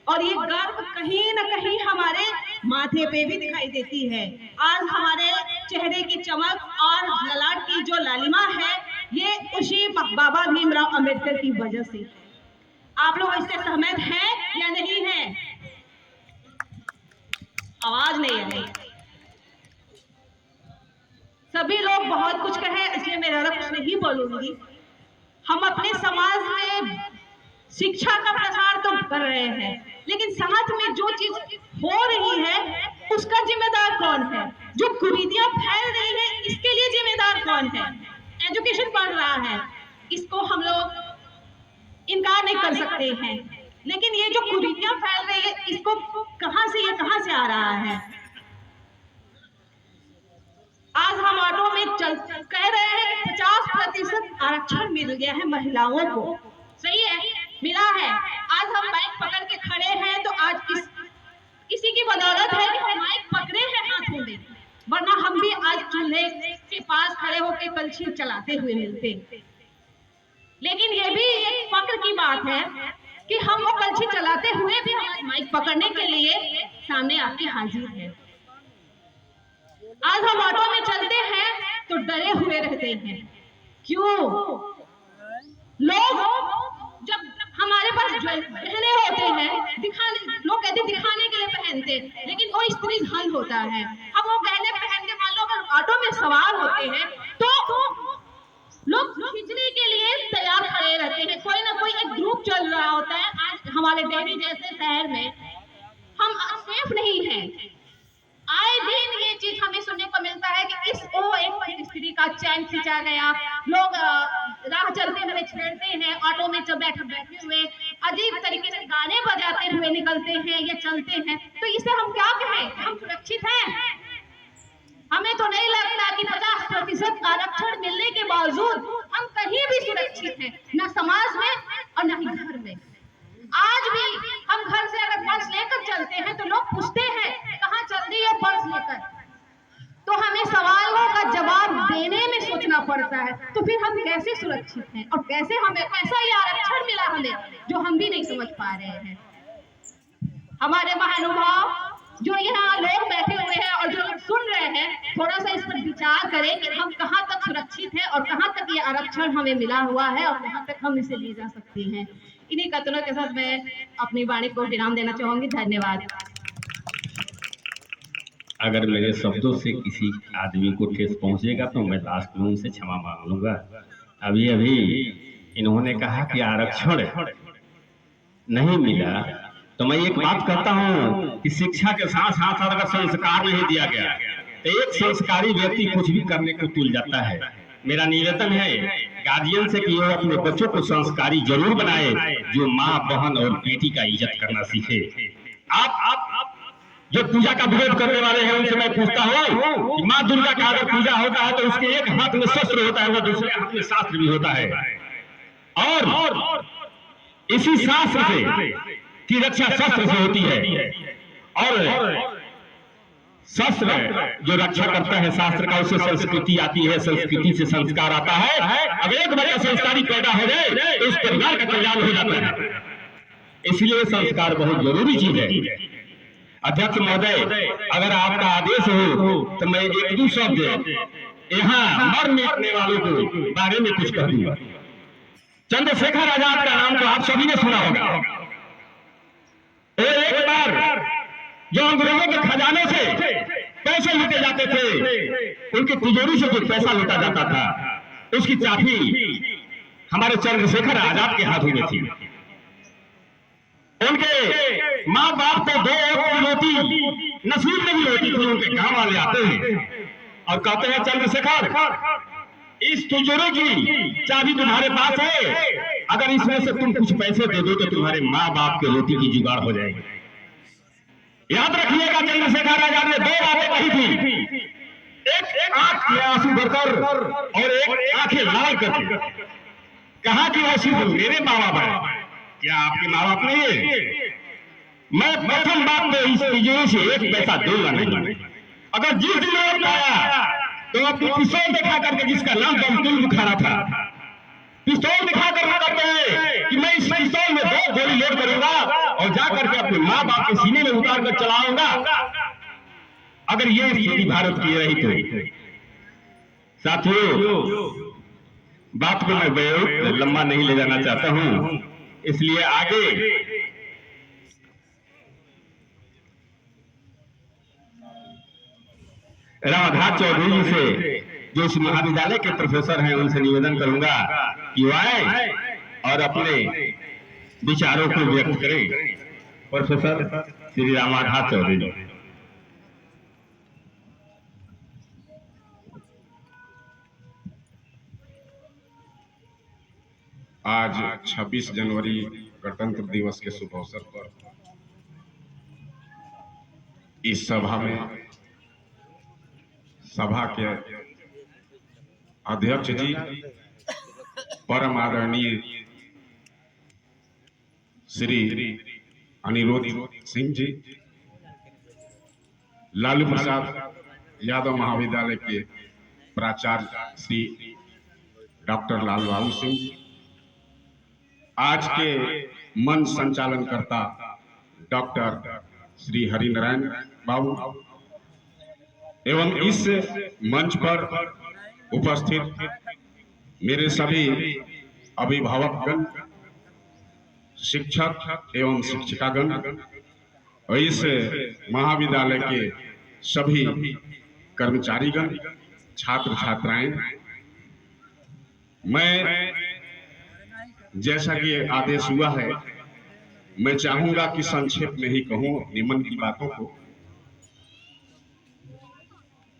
और ये गर्व कहीं न कहीं हमारे माथे पे भी दिखाई देती है। आज हमारे चेहरे की चमक और ललाट की जो लालिमा है ये उसी बाबा भीमराव अंबेडकर की वजह से। आप लोग इससे सहमत हैं या नहीं हैं? आवाज नहीं आ रही। सभी लोग बहुत कुछ कहे इसलिए मैं ज़्यादा कुछ नहीं बोलूंगी। हम अपने समाज में शिक्षा का प्रसार तो कर रहे हैं लेकिन साथ में जो चीज हो रही है उसका जिम्मेदार कौन है? जो कुरीतियां फैल रही है इसके लिए जिम्मेदार कौन है? एजुकेशन बढ़ रहा है, इसको हम लोग इनकार नहीं कर सकते हैं, लेकिन ये जो कुरीतियां फैल रही है इसको कहां से आ रहा है? आज हम ऑटो में कह रहे हैं कि 50% आरक्षण मिल गया है महिलाओं को। सही है, मिला है। आज हम माइक पकड़ के खड़े हैं तो आज इसी की बदौलत है कि हम माइक पकड़े हैं हाथों में, वरना हम भी आज चूल्हे के पास खड़े होकर कलछी चलाते हुए मिलते। लेकिन ये भी एक फक्र की बात है कि हम वो कलछी चलाते हुए भी माइक पकड़ने के लिए सामने आपके हाजिर है। आज हम ऑटो में चलते हैं तो डरे हुए रहते हैं। क्यों? लोग जब हमारे पास गहने होते हैं लोग कहते दिखाने के लिए पहनते, लेकिन वो स्त्री धन होता है। हम वो गहने पहन के मान लो अगर ऑटो में सवार होते हैं तो लोग खींचने के लिए तैयार खड़े रहते हैं। कोई ना कोई एक ग्रुप चल रहा होता है। आज हमारे दिल्ली जैसे शहर में हम सेफ नहीं हैं। आए दिन ये चीज हमें सुनने को मिलता है कि एक स्त्री का चैन खींचा गया, लोग राह चलते हुए छेड़ते हैं, ऑटो में जब बैठे हुए अजीब तरीके से गाने बजाते हुए निकलते हैं या चलते हैं। तो इसे हम क्या कहें? हम सुरक्षित हैं? हमें तो नहीं लगता कि 50% आरक्षण मिलने के बावजूद हम कहीं भी सुरक्षित हैं, न समाज में और न ही घर में। आज भी हम घर से अगर पर्स लेकर चलते हैं तो लोग पूछते हैं कहाँ चल रही है पर्स लेकर, तो हमें सवालों का जवाब देने में सोचना पड़ता होता है, तो फिर हम कैसे सुरक्षित हैं और कैसे हमें ऐसा ये आरक्षण मिला हमें जो हम भी नहीं समझ पा रहे हैं। हमारे महानुभाव जो यहाँ लोग बैठे हुए हैं और जो लोग सुन रहे हैं, थोड़ा सा इस पर विचार करें कि हम कहाँ तक सुरक्षित हैं और कहाँ तक ये आरक्षण हमें मिला हुआ है और कहाँ तक हम इसे ले जा सकते हैं। इन्हीं कथनों के साथ मैं अपनी वाणी को विराम देना चाहूंगी। धन्यवाद। अगर मेरे शब्दों से किसी आदमी को ठेस पहुंचेगा तो मैं लास्ट में उनसे क्षमा मांग लूंगा। अभी अभी इन्होंने कहा कि आरक्षण नहीं मिला, तो मैं एक बात कहता हूं कि शिक्षा के साथ साथ अगर संस्कार नहीं दिया गया तो एक संस्कारी व्यक्ति कुछ भी करने को तुल जाता है। मेरा निवेदन है गार्जियन से कि वो अपने बच्चों को संस्कारी जरूर बनाए, जो माँ बहन और बेटी का इज्जत करना सीखे। आप जो पूजा का विरोध करने वाले हैं उनसे मैं पूछता हूँ कि माँ दुर्गा का अगर पूजा होता है तो उसके एक हाथ में शस्त्र होता है, वो दूसरे हाथ में शास्त्र भी होता है, और इसी शास्त्र से की रक्षा शस्त्र से होती है, और शस्त्र जो रक्षा करता है शास्त्र का, उससे संस्कृति आती है, संस्कृति से संस्कार आता है। अब एक बच्चा संस्कारी पैदा हो जाए तो उस परिवार का कल्याण हो जाता है। इसलिए संस्कार बहुत जरूरी चीज है। अध्यक्ष महोदय, अगर आपका आदेश हो तो मैं एक दो शब्द यहाँ मर मिटने वालों के बारे में कुछ कह दूंगा। चंद्रशेखर आजाद का नाम तो आप सभी ने सुना होगा। एक बार जो अंग्रेजों के खजाने से पैसे लूटे जाते थे, उनकी तिजोरी से जो पैसा लूटा जाता था, उसकी चाबी हमारे चंद्रशेखर आजाद के हाथों में थी। उनके माँ बाप को 2 वक्त की रोटी नसीब नहीं होती थी। उनके गांव वाले आते हैं और कहते हैं, चंद्रशेखर, इस तिजोरी की चाबी तुम्हारे पास है, अगर इसमें से तुम कुछ पैसे दे दो तो तुम्हारे माँ बाप के रोटी की जुगाड़ हो जाएगी। याद रखिएगा, चंद्रशेखर आजाद ने 2 बातें कही थी, एक आंख में आंसू भरकर और एक आंखें लाल करके। कहा कि वह सिर्फ मेरे माँ बाप है, क्या आपके माँ बाप नहीं है? मैं प्रथम बात में इस तिजोरी से एक पैसा दूंगा नहीं। अगर जिस दिन और पाया तो अपनी पिस्तौल दिखा करके, जिसका नाम दमतुल बुखारा था, पिस्तौल दिखा कर कहते हैं कि मैं इस पिस्तौल में 2 गोली लोड करूंगा और जाकर के अपने माँ बाप के सीने में उतार कर चलाऊंगा। अगर ये स्थिति भारत की रही तो साथियों, बात को मैं बहुत लंबा नहीं ले जाना चाहता हूं, इसलिए आगे रामाधार चौधरी जी से, जो इस महाविद्यालय के प्रोफेसर हैं, उनसे निवेदन करूंगा कि वो आए और अपने विचारों को व्यक्त करें। प्रोफेसर श्री रामाधार चौधरी जी। आज 26 जनवरी गणतंत्र दिवस के शुभ अवसर पर इस सभा में सभा के अध्यक्ष जी, परम आदरणीय श्री अनिरुद्ध सिंह जी, लालू प्रसाद यादव महाविद्यालय के प्राचार्य श्री डॉक्टर लाल बाबू सिंह जी, आज के मंच संचालनकर्ता डॉक्टर श्री हरिनारायण बाबू, एवं इस मंच पर उपस्थित मेरे सभी अभिभावकगण, शिक्षक एवं शिक्षिकागण और इस महाविद्यालय के सभी कर्मचारीगण, छात्र छात्राएं, मैं जैसा कि आदेश हुआ है, मैं चाहूंगा कि संक्षेप में ही कहूं अपनी मन की बातों को।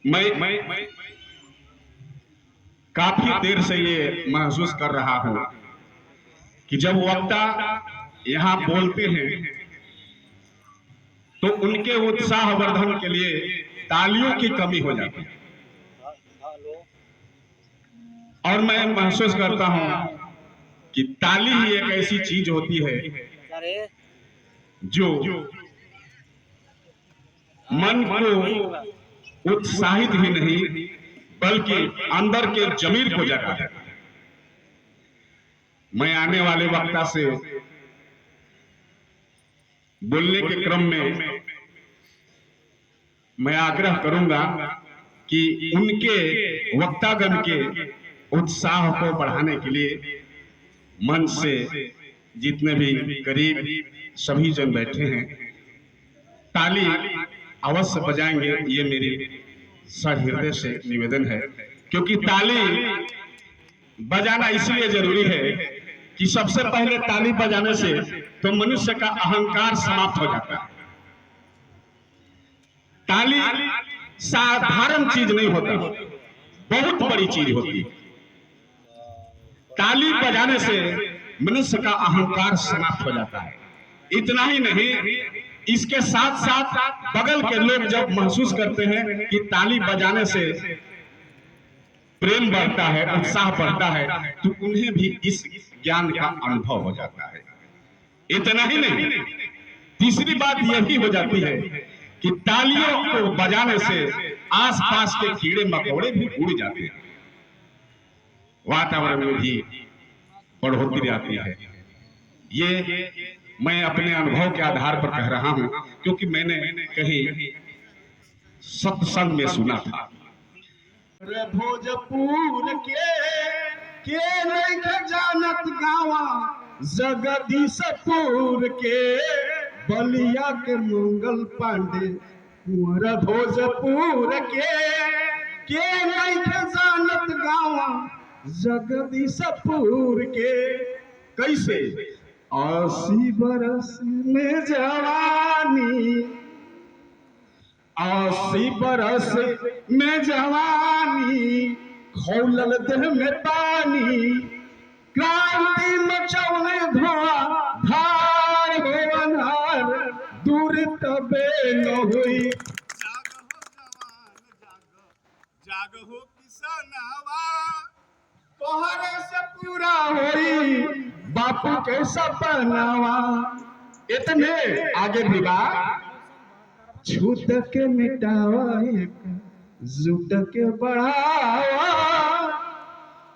मैं काफी देर से ये महसूस कर रहा हूं कि जब वक्ता यहां बोलते हैं तो उनके उत्साहवर्धन के लिए तालियों की कमी हो जाती है, और मैं महसूस करता हूं कि ताली ही एक ऐसी चीज होती है जो मन को उत्साहित ही नहीं बल्कि अंदर के जमीर को जगाता है। मैं आने वाले वक्ता से बोलने के क्रम में मैं आग्रह करूंगा कि उनके वक्तागण के उत्साह को बढ़ाने के लिए मंच से जितने भी करीब सभी जन बैठे हैं ताली अवश्य बजाएंगे, ये मेरी सहृदय से निवेदन है। क्योंकि ताली बजाना इसलिए जरूरी है कि सबसे पहले ताली बजाने से तो मनुष्य का अहंकार समाप्त हो जाता है। ताली साधारण चीज नहीं होता, बहुत बड़ी चीज होती है। ताली बजाने से मनुष्य का अहंकार समाप्त हो जाता है। इतना ही नहीं, इसके साथ साथ बगल के लोग जब महसूस करते हैं कि ताली बजाने से प्रेम बढ़ता है, उत्साह बढ़ता है, तो उन्हें भी इस ज्ञान का अनुभव हो जाता है। इतना ही नहीं, तीसरी बात यह भी हो जाती है कि तालियों को बजाने से आसपास के कीड़े मकोड़े भी उड़ जाते हैं, वातावरण में भी बढ़ोतरी आती है। ये मैं अपने अनुभव के आधार पर कह रहा हूं, क्योंकि मैंने कहीं सत्संग में सुना था। भोजपुर के नहीं जानत गावा जगदीशपुर के बलिया के मंगल पांडे कुंवर भोजपुर के नहीं जानत गावा जगदीशपुर के। कैसे 80 बरस में जवानी, 80 बरस में जवानी, खौलल देह में पानी, क्रांति मचौले धुआं धार हो अन्हार, दूर तबे न हुई। जाग हो किसनवा, तोहरे से पूरा होई बापू के सपनावा। इतने आगे भी बात, छूट के मिटावा एक जुट के बढ़ावा,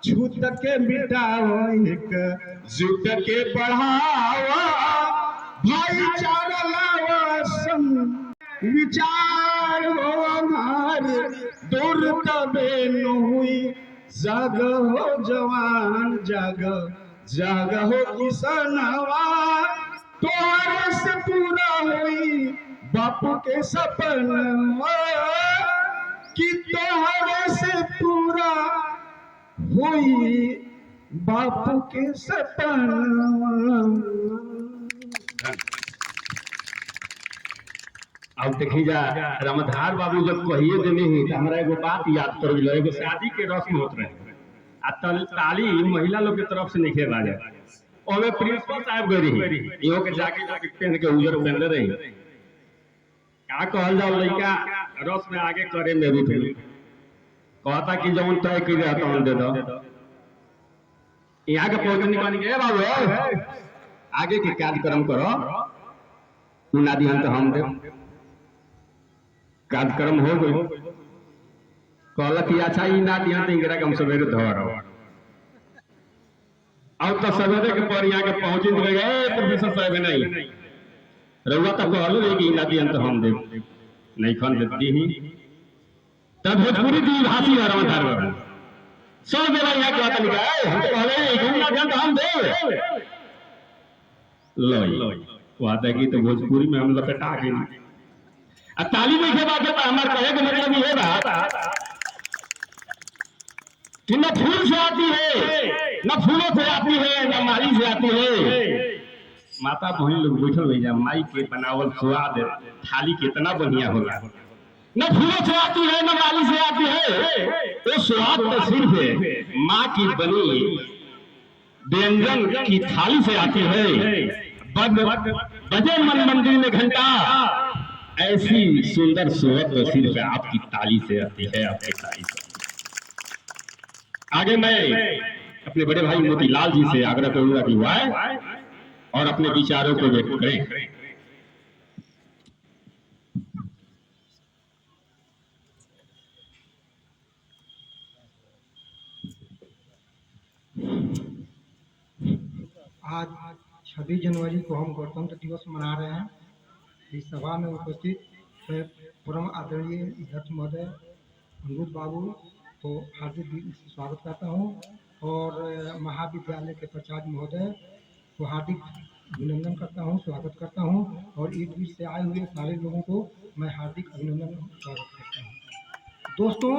छूट के मिटावा एक जुट के बढ़ावा, भाईचारा लावा संग विचार हो हमारे, दूर तबे न हुई। जाग हो जवान जाग, जाग हो किसनवा, तोहरे से पूरा हुई बापू के सपनवा, कि तोहरे से पूरा हुई बापू के सपनवा। अब देखी जा रामधार बाबू जब कहिए देने ही तो हमरा एगो बात याद कर गइल। एगो शादी के रस्म होत रहे आ ताली महिला लोग के तरफ से नहीं बाजे, ओमे प्रिंसिपल साहब गई रही, इहो के जाके पहन के उजर पहनले रही। का कहल जाओ, लड़का रस्म में आगे करे में भी फिर कहता कि जौन तय कर रहा तौन दे दो। यहाँ के पहुंच निकाल के बाबू आगे के कार्यक्रम करो, ना दिहन तो हम दे। कार्यक्रम हो गई, कहला कि अच्छा ई ना दिया तो इंगरा के हम सवेरे धर अब तो सवेरे के पर यहाँ के पहुंचे गए प्रोफेसर साहब नहीं रउआ तो कहलो रे कि ना दिया तो हम दे नहीं खन देती ही तब भोजपुरी दी भाषी है रामधार बाबू सब जगह यहाँ कहता निकाय हम तो कहले ना दिया तो हम दे लो कहता कि तो भोजपुरी में हम लपेटा के ताली में के बाद हमारे कहे का मतलब ये रहा कि न फूल से आती है, न फूलों से आती है, न माली से आती है। माता बहन लोग बैठल भैया माई के बनावल स्वाद थाली कितना बढ़िया होगा। न फूलों से आती है, न माली से आती है, तो स्वाद तो सिर्फ माँ की बनी व्यंजन की थाली से आती है। बजे मन मंदिर में घंटा, ऐसी सुंदर सुवर्ण तो सिर्फ आपकी ताली से आती है, आपकी ताली से। आगे मैं अपने बड़े भाई मोतीलाल जी से आग्रह करूंगा कि वो आए और अपने विचारों को व्यक्त करें। आज 26 जनवरी को हम गणतंत्र दिवस मना रहे हैं। इस सभा में उपस्थित परम आदरणीय अध्यक्ष महोदय अमरूद बाबू को हार्दिक स्वागत करता हूं और महाविद्यालय के प्राचार्य महोदय को हार्दिक अभिनंदन करता हूं, स्वागत करता हूं और ईद वीर से आए हुए सारे लोगों को मैं हार्दिक अभिनंदन स्वागत करता हूं। दोस्तों,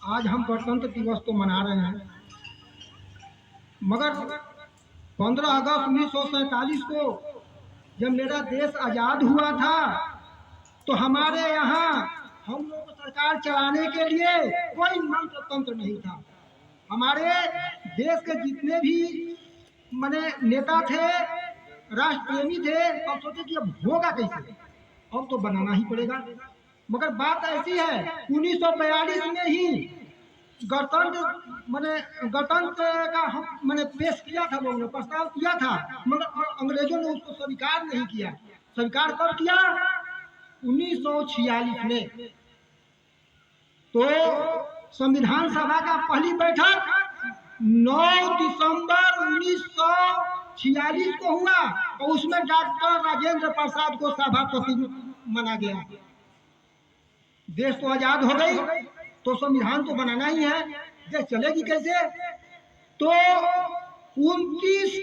आज हम गणतंत्र दिवस तो मना रहे हैं, मगर 15 अगस्त 1947 को जब मेरा देश आज़ाद हुआ था तो हमारे यहाँ हम लोग को सरकार चलाने के लिए कोई मंत्र तंत्र नहीं था। हमारे देश के जितने भी माने नेता थे, राष्ट्र प्रेमी थे, अब सोचे कि अब होगा कैसे, अब तो बनाना ही पड़ेगा। मगर बात ऐसी है, 1942 में ही गणतंत्र का हम मैंने पेश किया था, लोगों ने प्रस्ताव किया था, मगर अंग्रेजों ने उसको स्वीकार नहीं किया। स्वीकार कब किया? 1946 में। तो संविधान सभा का पहली बैठक 9 दिसंबर 1946 को हुआ और उसमें डॉक्टर राजेंद्र प्रसाद को सभापति माना गया। देश तो आजाद हो गई तो संविधान तो बनाना ही है, देश चलेगी कैसे? तो 29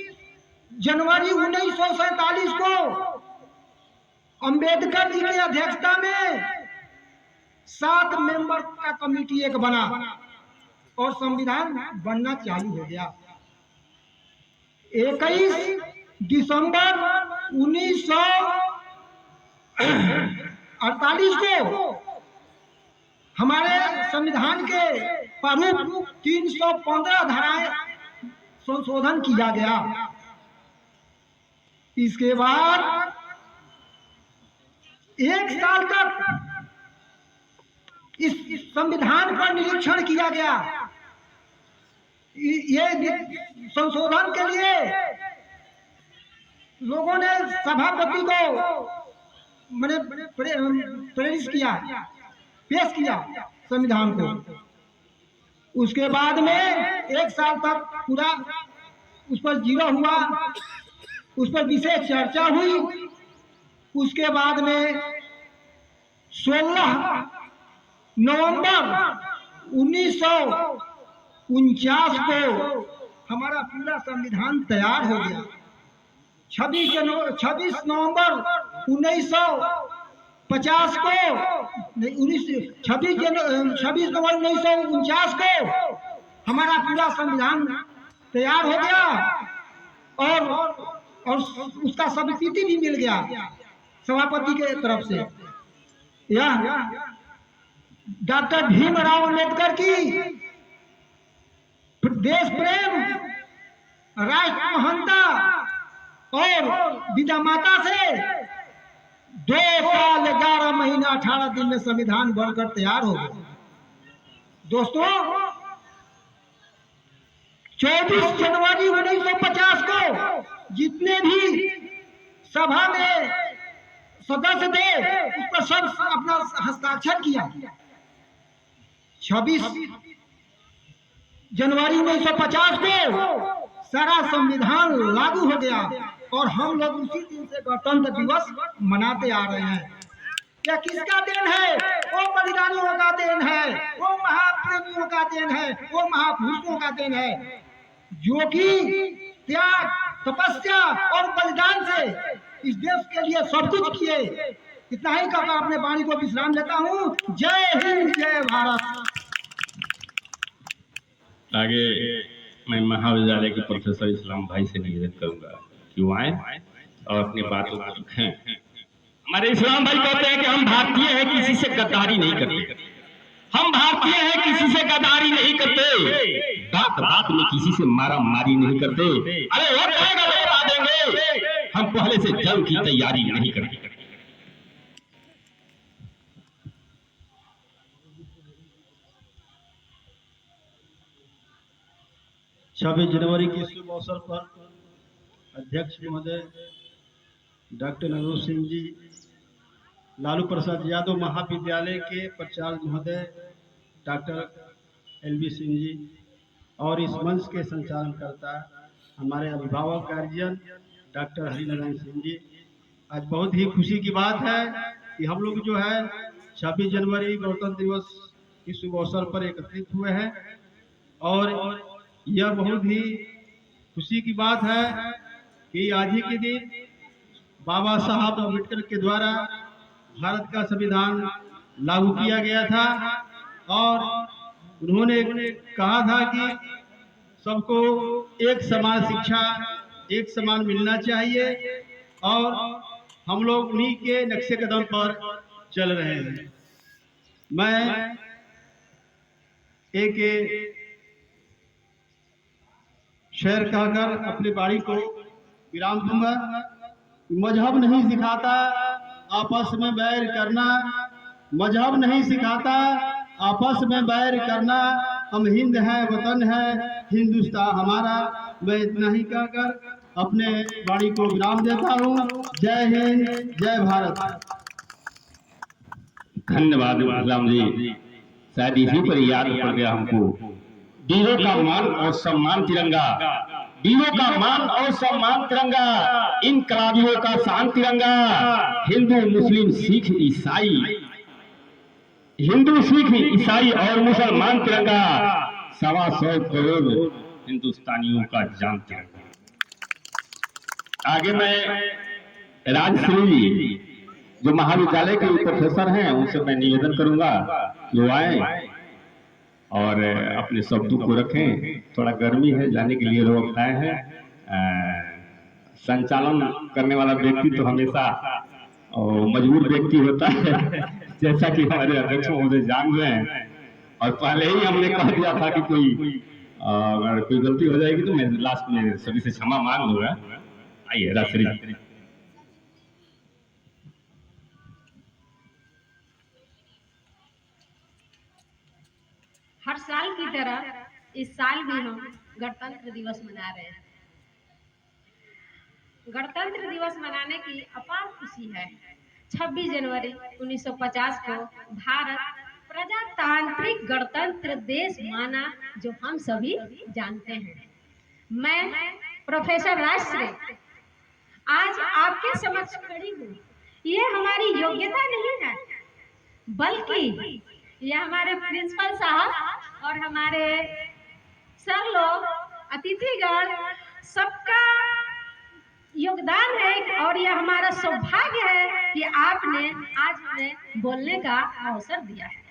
जनवरी 1947 को अंबेडकर जी की अध्यक्षता में 7 मेंबर का कमेटी एक बना और संविधान बनना चालू हो गया। 21 दिसंबर 1948 को हमारे संविधान के प्रारूप 315 धाराएं संशोधन किया गया। इसके बाद 1 साल तक इस संविधान पर निरीक्षण किया गया। ये संशोधन के लिए लोगों ने सभापति को मैंने प्रेरित किया, पेश किया संविधान को। उसके बाद में 1 साल तक पूरा उस पर जीरो हुआ, उस पर विशेष चर्चा हुई। उसके बाद में 16 नवंबर 1949 को हमारा पूरा संविधान तैयार हो गया। 26 नवंबर 1950 को 26 नवंबर 1949 को हमारा पूरा संविधान तैयार हो गया और उसका स्वीकृति भी मिल गया सभापति के तरफ से। यह डॉक्टर भीमराव अम्बेडकर की देश प्रेम, राष्ट्र महानता और विद्या माता से 2 साल 11 महीना 18 दिन में संविधान बनकर तैयार हो गया। दोस्तों, 24 जनवरी 1950 को जितने भी सभा में सदस्य थे उस पर सब अपना हस्ताक्षर किया। 26 जनवरी 1950 को सारा संविधान लागू हो गया और हम लोग उसी दिन से गणतंत्र दिवस मनाते आ रहे हैं। यह किसका देन है? वो बलिदानियों का देन है, वो महाप्रेमियों का देन है, वो महापुरुषों का देन है जो कि त्याग, तपस्या और बलिदान से इस देश के लिए सब कुछ किए। इतना ही कहकर अपने वाणी को विश्राम देता हूँ। जय हिंद, जय भारत। आगे मैं महाविद्यालय के प्रोफेसर इस्लाम भाई से निवेदन करूंगा कि वो आए और अपनी बातों को रखें। हमारे इस्लाम भाई कहते हैं कि हम भारतीय हैं, किसी से गद्दारी नहीं करते। हम भारतीय हैं, किसी से गद्दारी नहीं करते, बात बात में किसी से मारा मारी नहीं करते। अरे वो कहेगा बता देंगे, हम पहले से जंग की तैयारी नहीं करते। 26 जनवरी के शुभ अवसर पर अध्यक्ष महोदय डॉक्टर नरोज सिंह जी, लालू प्रसाद यादव महाविद्यालय के प्राचार्य महोदय डॉक्टर LB सिंह जी और इस मंच के संचालनकर्ता हमारे अभिभावक गार्जियन डॉक्टर हरिनारायण सिंह जी, आज बहुत ही खुशी की बात है कि हम लोग जो है 26 जनवरी गणतंत्र दिवस के शुभ अवसर पर एकत्रित हुए हैं और यह बहुत ही खुशी की बात है कि आज ही के दिन बाबा साहब अम्बेडकर के द्वारा भारत का संविधान लागू किया गया था और उन्होंने कहा था कि सबको एक समान शिक्षा, एक समान मिलना चाहिए और हम लोग उन्हीं के नक्शे कदम पर चल रहे हैं। मैं एक शेर कहकर अपनी बाणी को विराम दूंगा। मजहब नहीं सिखाता आपस में बैर करना, मजहब नहीं सिखाता आपस में बैर करना, हम हिंद हैं, वतन है हिंदुस्तान हमारा। मैं इतना ही कहकर अपने वाणी को विराम देता हूँ। जय हिंद, जय भारत। धन्यवाद इस्लाम जी, शायद इसी पर याद पड़ गया हमको। वीरों का मान और सम्मान तिरंगा, वीरों का मान और सम्मान तिरंगा, इनकलाबियों का शान तिरंगा। हिंदू मुस्लिम सिख ईसाई, हिंदू सिख ईसाई और मुसलमान तिरंगा, 125 करोड़ हिंदुस्तानियों का जान तिरंगा। आगे मैं राजश्री जी जो महाविद्यालय के प्रोफेसर हैं उनसे मैं निवेदन करूंगा कि वो आए और अपने शब्दों को रखें। थोड़ा गर्मी है, जाने के लिए लोग आए हैं। संचालन करने वाला व्यक्ति तो हमेशा मजबूर व्यक्ति होता है, जैसा कि हमारे अध्यक्ष महोदय जान रहे हैं। और पहले ही हमने कह दिया था कि अगर कोई गलती हो जाएगी तो मैं लास्ट में सभी से क्षमा मांग लूंगा। आइए राजश्री। हर साल की तरह इस साल भी हम गणतंत्र दिवस मना रहे हैं। गणतंत्र दिवस मनाने की अपार खुशी है। 26 जनवरी 1950 को भारत प्रजातांत्रिक गणतंत्र देश माना, जो हम सभी जानते हैं। मैं प्रोफेसर राजश्री आज आपके समक्ष खड़ी हूँ। ये हमारी योग्यता नहीं है, बल्कि ये हमारे प्रिंसिपल साहब और हमारे सर लोग, अतिथिगण, सबका योगदान है और यह हमारा सौभाग्य है कि आपने आज हमें बोलने का अवसर दिया है।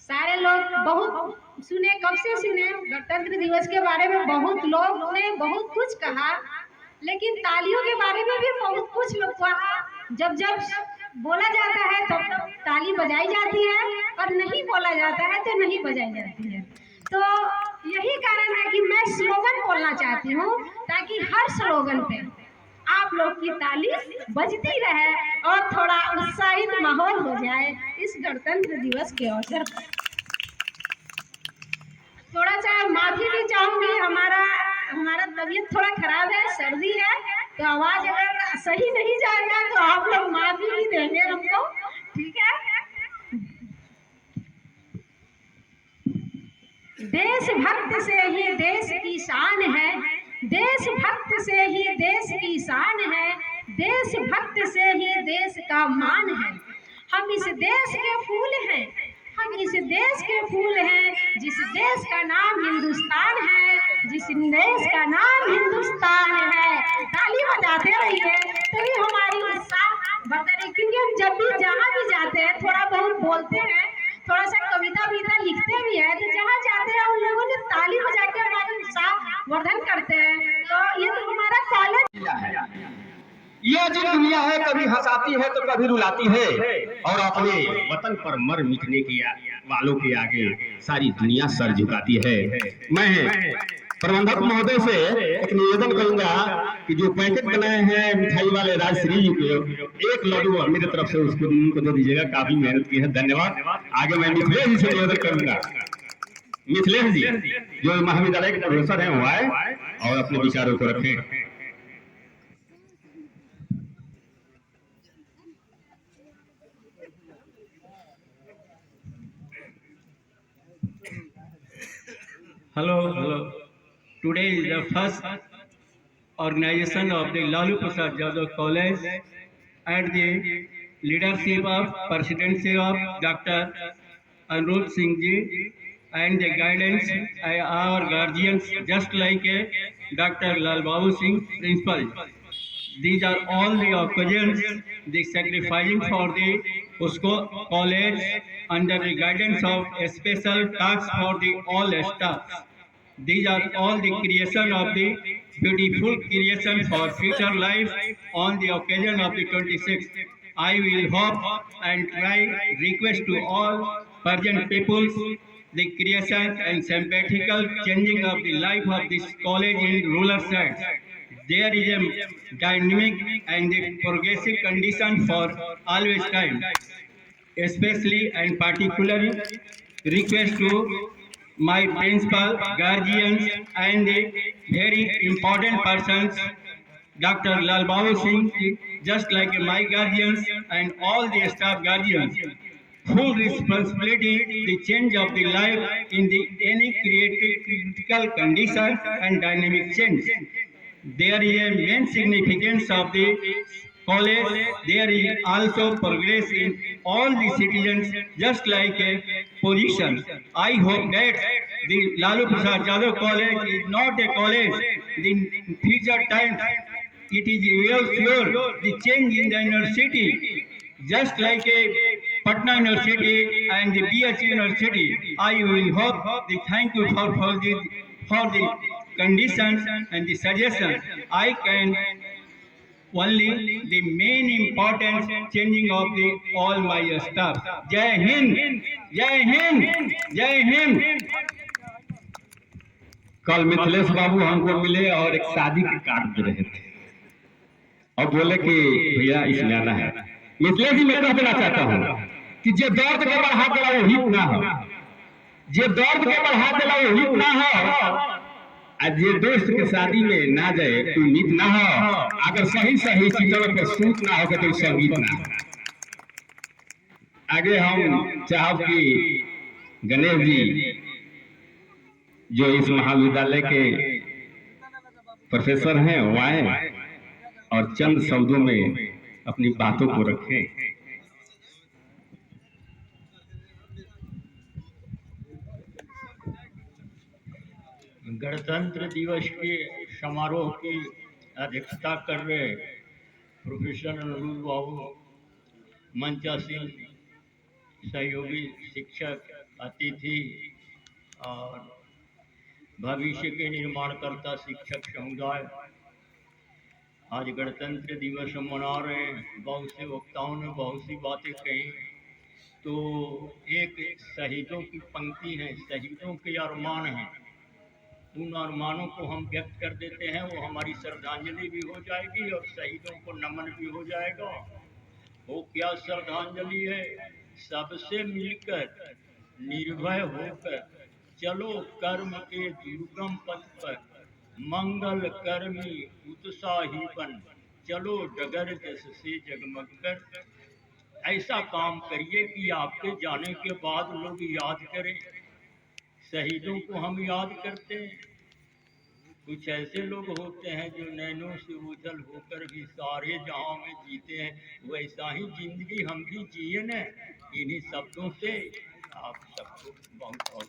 सारे लोग बहुत सुने, कब से सुने गणतंत्र दिवस के बारे में, बहुत लोग ने बहुत कुछ कहा, लेकिन तालियों के बारे में भी बहुत कुछ लोग कहा। जब जब बोला जाता है तब तो ताली बजाई जाती है और नहीं बोला जाता है तो नहीं बजाई जाती है। तो यही कारण है कि मैं स्लोगन बोलना चाहती हूँ, ताकि हर स्लोगन पे आप लोग की ताली बजती रहे और थोड़ा उत्साहित माहौल हो जाए इस गणतंत्र दिवस के अवसर पर। थोड़ा सा माफी भी चाहूंगी, हमारा तबीयत थोड़ा खराब है, सर्दी है, तो आवाज अगर सही नहीं जाएगा तो आप लोग माफी भी देंगे हमको, ठीक है। देशभक्त से ही देश की शान है, देशभक्त से ही देश की शान है, देशभक्त से ही देश का मान है। हम इस देश के फूल हैं, हम इस देश के फूल हैं, जिस देश का नाम हिंदुस्तान है, जिस देश का नाम हिंदुस्तान है। ताली बजाते रहिए तभी हमारी उत्साह बढ़ता रहे, क्योंकि हम जब भी जहाँ भी जाते हैं थोड़ा बहुत बोलते हैं, थोड़ा सा कविता विता लिखते भी है, तो जहाँ जाते हैं उन लोगों ने ताली बजा के हमारी उत्साह वर्धन करते हैं। तो ये तो हमारा कॉलेज है। यह जो दुनिया है कभी हंसाती है तो कभी रुलाती है, और अपने वतन पर मर मिटने के वालों के आगे सारी दुनिया सर झुकाती है। मैं प्रबंधक महोदय से एक निवेदन करूंगा कि जो पैकेट बनाए हैं मिठाई वाले राजश्री जी को, एक लड्डू और मेरी तरफ से उसको उनको दे दीजिएगा, काफी मेहनत की है, धन्यवाद। आगे मैं मिथिलेश जी से निवेदन करूंगा, मिथिलेश जी जो महाविद्यालय के प्रोफेसर हैं वो आए और अपने विचारों को रखें। Hello hello, today is the first organization of the Lalu Prasad Yadav College and the leadership of presidency of Dr. Anuruddh Singh ji and the guidance our guardians just like Dr. Lal Babu Singh principal. These are all the occasions, the sacrificing for the USCO college under the guidance of a special task for the all staff. These are all the creation of the beautiful creation for future life on the occasion of the 26th. I will hope and try request to all present peoples the creation and sympathetical changing of the life of this college in rural sites. There is a dynamic and the progressive condition for always time, especially and particularly request to my principal, guardians and the very important persons, Dr. Lal Babu Singh, just like my guardians and all the staff guardians. Full responsibility, the change of the life in the any critical condition and dynamic change. There is a main significance of the college. There is also progress in all the citizens, just like a position. I hope that the Lalu Prasad Yadav College is not a college. In future times, it is real sure the change in the university, just like a Patna University and the BH University. I will hope the thank you for the conditions and the suggestions. I can only the main importance changing of the all my staff. Jai Hind, Jai Hind, Jai Hind. कल मिथिलेश बाबू हमको मिले और एक शादी के card दे रहे थे और बोले कि भैया इसमें आना है। मिथिलेश जी मैं कह देना चाहता हूँ कि जे दर्द के बढ़ा देला वो हित ना हो, जे दर्द के बढ़ा देला वो हित ना हो, आज जे दोस्त के शादी में ना जाए तो हित ना हो, अगर सही सही चीजों पर सूट ना हो तो संगीत ना हो। आगे हम चाहब कि गणेश जी जो इस महाविद्यालय के प्रोफेसर हैं वो आए और चंद शब्दों में अपनी बातों को रखें। गणतंत्र दिवस के समारोह की अध्यक्षता कर रहे प्रोफेसर अनुरुद्ध बाबू, मंचासीन सहयोगी शिक्षक, अतिथि और भविष्य के निर्माणकर्ता शिक्षक समुदाय, आज गणतंत्र दिवस मना रहे हैं। बहुत से वक्ताओं ने बहुत सी बातें कही, तो एक शहीदों की पंक्ति है, शहीदों के अरमान हैं, उन अरमानों को हम व्यक्त कर देते हैं। वो हमारी श्रद्धांजलि भी हो जाएगी और शहीदों को नमन भी हो जाएगा। वो क्या श्रद्धांजलि है? सबसे मिलकर निर्भय होकर चलो कर्म के दुर्गम पथ पर, मंगल कर्मी उत्साही बन, चलो डगर जस से जगमग कर। ऐसा काम करिए कि आपके जाने के बाद लोग याद करें। शहीदों को हम याद करते हैं। कुछ ऐसे लोग होते हैं जो नैनों से ओझल होकर भी सारे जहां में जीते हैं, वैसा ही जिंदगी हम भी जिए न। इन्हीं शब्दों से आप सबको बहुत बहुत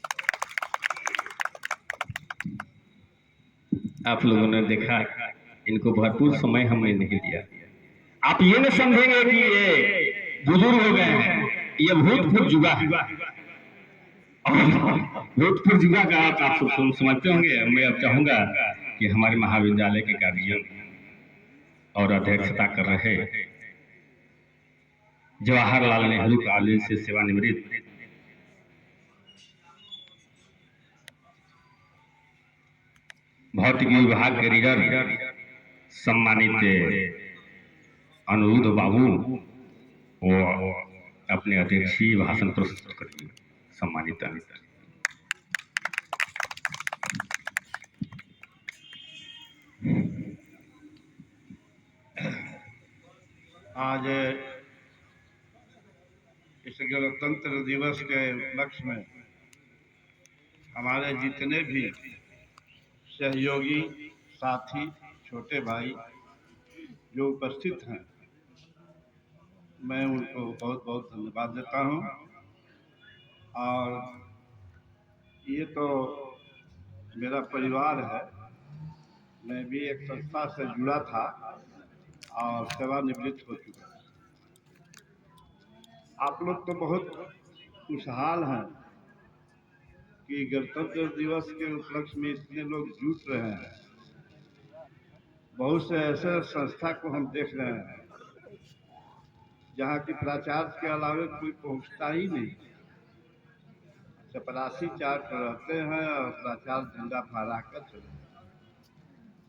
आप लोगों ने देखा, इनको भरपूर समय हमने नहीं दिया। आप ये न समझेंगे कि ये बुजुर्ग हो गए हैं, ये भूतपूर्व जुगा है। भूतपूर्व जुगा का आप समझते होंगे। मैं अब चाहूंगा कि हमारे महाविद्यालय के गार्जियन और अध्यक्षता कर रहे जवाहरलाल नेहरू कॉलेज से सेवानिवृत्त भौतिक विभाग के रीडर सम्मानित अनुरुद्ध बाबू वो अपने अध्यक्षीय भाषण प्रस्तुत करेंगे। सम्मानित आज इस गणतंत्र दिवस के उपलक्ष्य में हमारे जितने भी सहयोगी साथी छोटे भाई जो उपस्थित हैं, मैं उनको बहुत बहुत धन्यवाद देता हूँ। और ये तो मेरा परिवार है। मैं भी एक संस्था से जुड़ा था और सेवानिवृत्त हो चुका। आप लोग तो बहुत खुशहाल हैं कि गणतंत्र दिवस के उपलक्ष्य में इतने लोग जुट रहे हैं। बहुत से ऐसे संस्था को हम देख रहे हैं जहाँ की प्राचार्य के अलावे कोई पहुँचता ही नहीं। चपरासी चार्ट रहते हैं और प्राचार्य झंडा फहरा कर चले।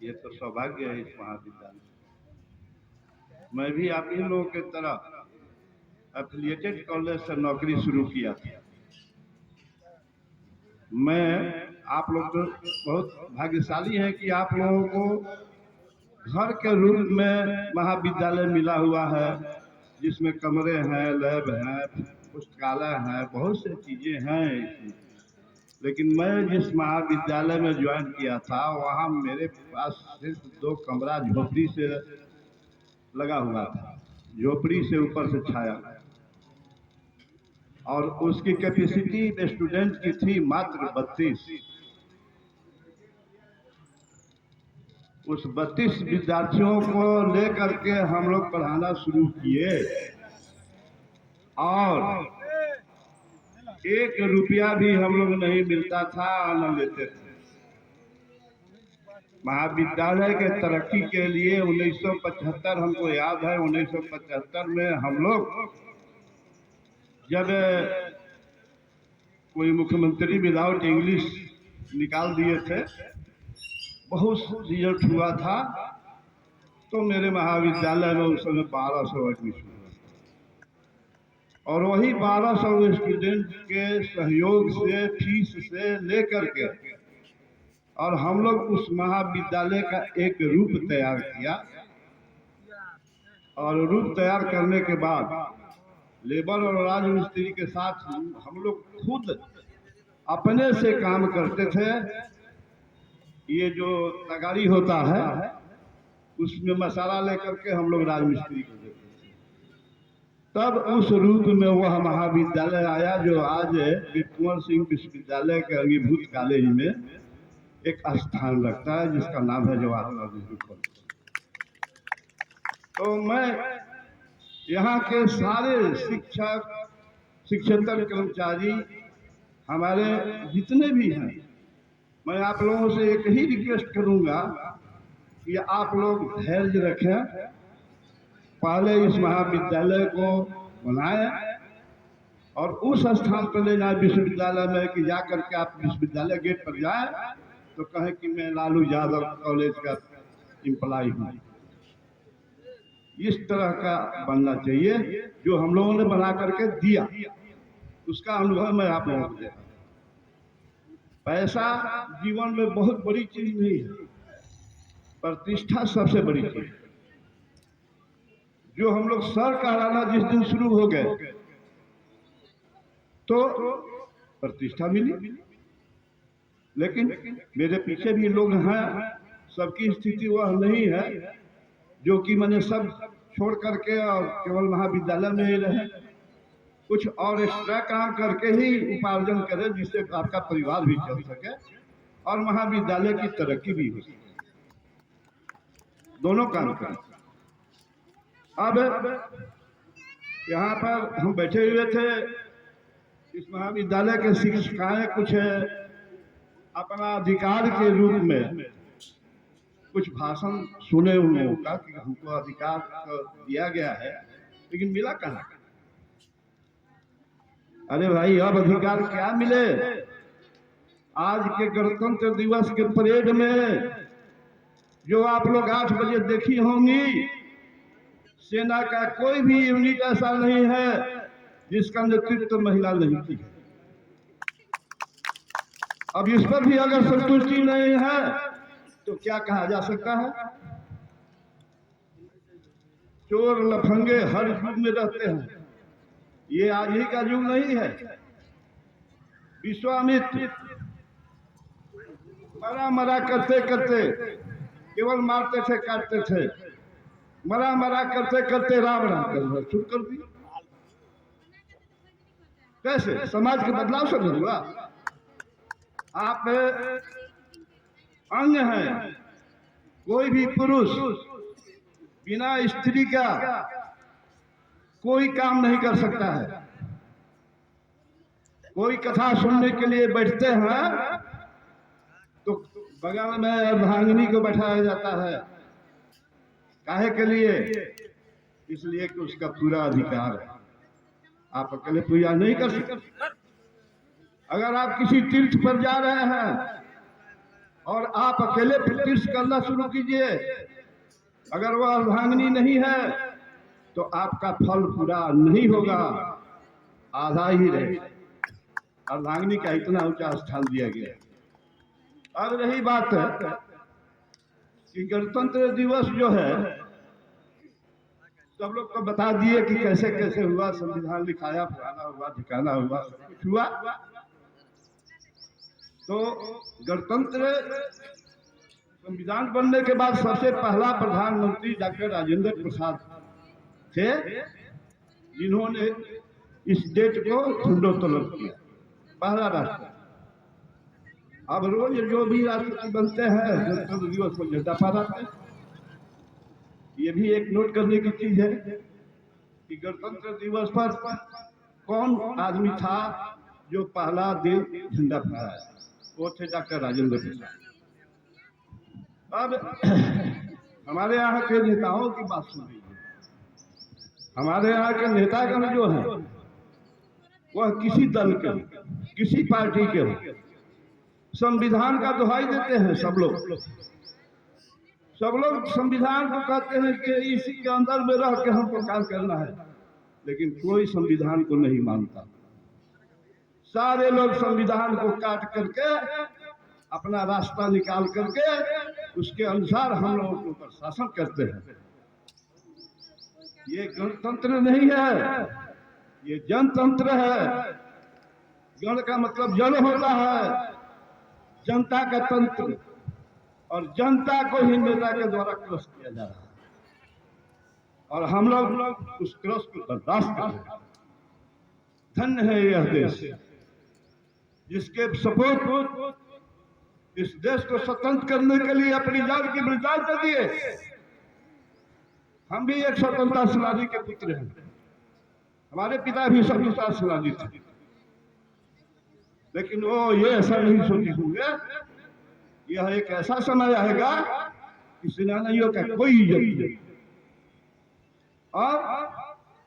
ये तो सौभाग्य है इस महाविद्यालय। मैं भी आप ही लोगों की तरह एफिलिएटेड कॉलेज से नौकरी शुरू किया था। मैं आप लोग तो बहुत भाग्यशाली हैं कि आप लोगों को घर के रूप में महाविद्यालय मिला हुआ है, जिसमें कमरे हैं, लैब हैं, पुस्तकालय हैं, बहुत सी चीज़ें हैं इसमें। लेकिन मैं जिस महाविद्यालय में ज्वाइन किया था वहाँ मेरे पास सिर्फ 2 कमरा झोपड़ी से लगा हुआ था, झोपड़ी से ऊपर से छाया, और उसकी कैपेसिटी स्टूडेंट की थी मात्र 32। उस 32 विद्यार्थियों को लेकर के हम लोग पढ़ाना शुरू किए और 1 रुपया भी हम लोग नहीं मिलता था, आनंद लेते थे। महाविद्यालय के तरक्की के लिए 1975 हमको याद है, 1975 में हम लोग जब कोई मुख्यमंत्री विदाउट इंग्लिश निकाल दिए थे, बहुत रिजल्ट हुआ था, तो मेरे महाविद्यालय में उस समय 1200 एडमिशन हुआ और वही 1200 स्टूडेंट के सहयोग से, फीस से लेकर के, और हम लोग उस महाविद्यालय का एक रूप तैयार किया। और रूप तैयार करने के बाद लेबर और राजमिस्त्री के साथ हम लोग खुद अपने से काम करते थे। ये जो तगारी होता है उसमें मसाला लेकर के हम लोग राजमिस्त्री को देते थे। तब उस रूप में वह महाविद्यालय आया जो आज कुंवर सिंह विश्वविद्यालय के अंगीभूत कॉलेज में एक स्थान रखता है, जिसका नाम है जवाहरलाल नेहरू कॉलेज। तो मैं यहाँ के सारे शिक्षक, शिक्षेतर कर्मचारी, हमारे जितने भी हैं, मैं आप लोगों से एक ही रिक्वेस्ट करूँगा कि आप लोग धैर्य रखें, पहले इस महाविद्यालय को बनाएं और उस स्थान पर ले जाए विश्वविद्यालय में कि जा करके आप विश्वविद्यालय गेट पर जाएं तो कहें कि मैं लालू यादव कॉलेज का एम्प्लॉय हूँ। इस तरह का बनना चाहिए जो हम लोगों ने बना करके दिया, उसका अनुभव मैं आप लोगों को देता हूँ। पैसा जीवन में बहुत बड़ी चीज नहीं है, प्रतिष्ठा सबसे बड़ी चीज। जो हम लोग सर कहलाना जिस दिन शुरू हो गए तो प्रतिष्ठा मिली, लेकिन मेरे पीछे भी लोग हैं, सबकी स्थिति वह नहीं है जो कि मैंने सब छोड़ करके और केवल महाविद्यालय में ही रहे। कुछ और एक्स्ट्रा काम करके ही उपार्जन करें जिससे आपका परिवार भी चल सके और महाविद्यालय की तरक्की भी हो सके। दोनों काम करें। अब यहाँ पर हम बैठे हुए थे, इस महाविद्यालय के शिक्षिकाएं कुछ अपना अधिकार के रूप में कुछ भाषण सुने उन लोगों का कि हमको अधिकार दिया गया है, लेकिन मिला कहाँ? अरे भाई, अब अधिकार क्या मिले? आज के गणतंत्र दिवस के परेड में जो आप लोग 8 बजे देखी होंगी, सेना का कोई भी यूनिट ऐसा नहीं है जिसका नेतृत्व महिला नहीं की है। अब इस पर भी अगर संतुष्टि नहीं है तो क्या कहा जा सकता है? चोर लफंगे हर युग में रहते हैं, ये आज ही का युग नहीं है। विश्वामित्र मरा मरा करते करते केवल मारते थे काटते थे, मरा मरा करते करते राम राम करना शुरू कर दिया। कैसे समाज के बदलाव से नहीं हुआ? आप अन्य हैं, कोई भी पुरुष बिना स्त्री का कोई काम नहीं कर सकता है। कोई कथा सुनने के लिए बैठते हैं तो बगल में अर्धांगिनी को बैठाया जाता है। काहे के लिए? इसलिए कि उसका पूरा अधिकार है, आप अकेले पूजा नहीं कर सकते। अगर आप किसी तीर्थ पर जा रहे हैं और आप अकेले तीर्थ करना शुरू कीजिए, अगर वह अर्धांगिनी नहीं है तो आपका फल पूरा नहीं होगा, आधा ही रहेगा। अर्धांगिनी का इतना ऊंचा स्थान दिया गया है। अब रही बात है कि गणतंत्र दिवस जो है, सब लोग को बता दिए कि कैसे कैसे हुआ, संविधान लिखाया, फलाना हुआ, ठिकाना हुआ, सब कुछ हुआ। तो गणतंत्र संविधान बनने के बाद सबसे पहला प्रधानमंत्री डॉक्टर राजेंद्र प्रसाद थे, जिन्होंने इस डेट को झंडोत्तोलन किया, पहला राष्ट्र। अब रोज जो भी राष्ट्रपति बनते हैं गणतंत्र दिवस को झंडा फहराते हैं। ये भी एक नोट करने की चीज है कि गणतंत्र दिवस पर कौन आदमी था जो पहला दिन झंडा फहराया? वो थे डॉक्टर राजेंद्र प्रसाद। अब हमारे यहाँ के नेताओं की बात सुन लीजिए। हमारे यहाँ के नेतागण जो है वह किसी दल के, किसी पार्टी के हो, संविधान का दुहाई देते हैं। सब लोग संविधान को कहते हैं कि इसी के अंदर में रह के हमको काम करना है, लेकिन कोई संविधान को नहीं मानता। सारे लोग संविधान को काट करके अपना रास्ता निकाल करके उसके अनुसार हम लोगों के ऊपर शासन करते हैं। ये गणतंत्र नहीं है, ये जनतंत्र है। गण का मतलब जन होता है, जनता का तंत्र, और जनता को ही नेता के द्वारा क्रश किया जा रहा है, और हम लोग उस क्रश को बर्दाश्त कर रहे हैं। धन्य है यह देश जिसके सपूत इस देश को स्वतंत्र करने के लिए अपनी जान की बलिदान कर दिए। हम भी एक स्वतंत्रता सेनानी के पुत्र हैं, हमारे पिता भी स्वतंत्रता सेनानी थे, लेकिन वो ये ऐसा नहीं सोचे होंगे यह एक ऐसा समय आएगा कि सेनानियों का कोई इज्जत नहीं और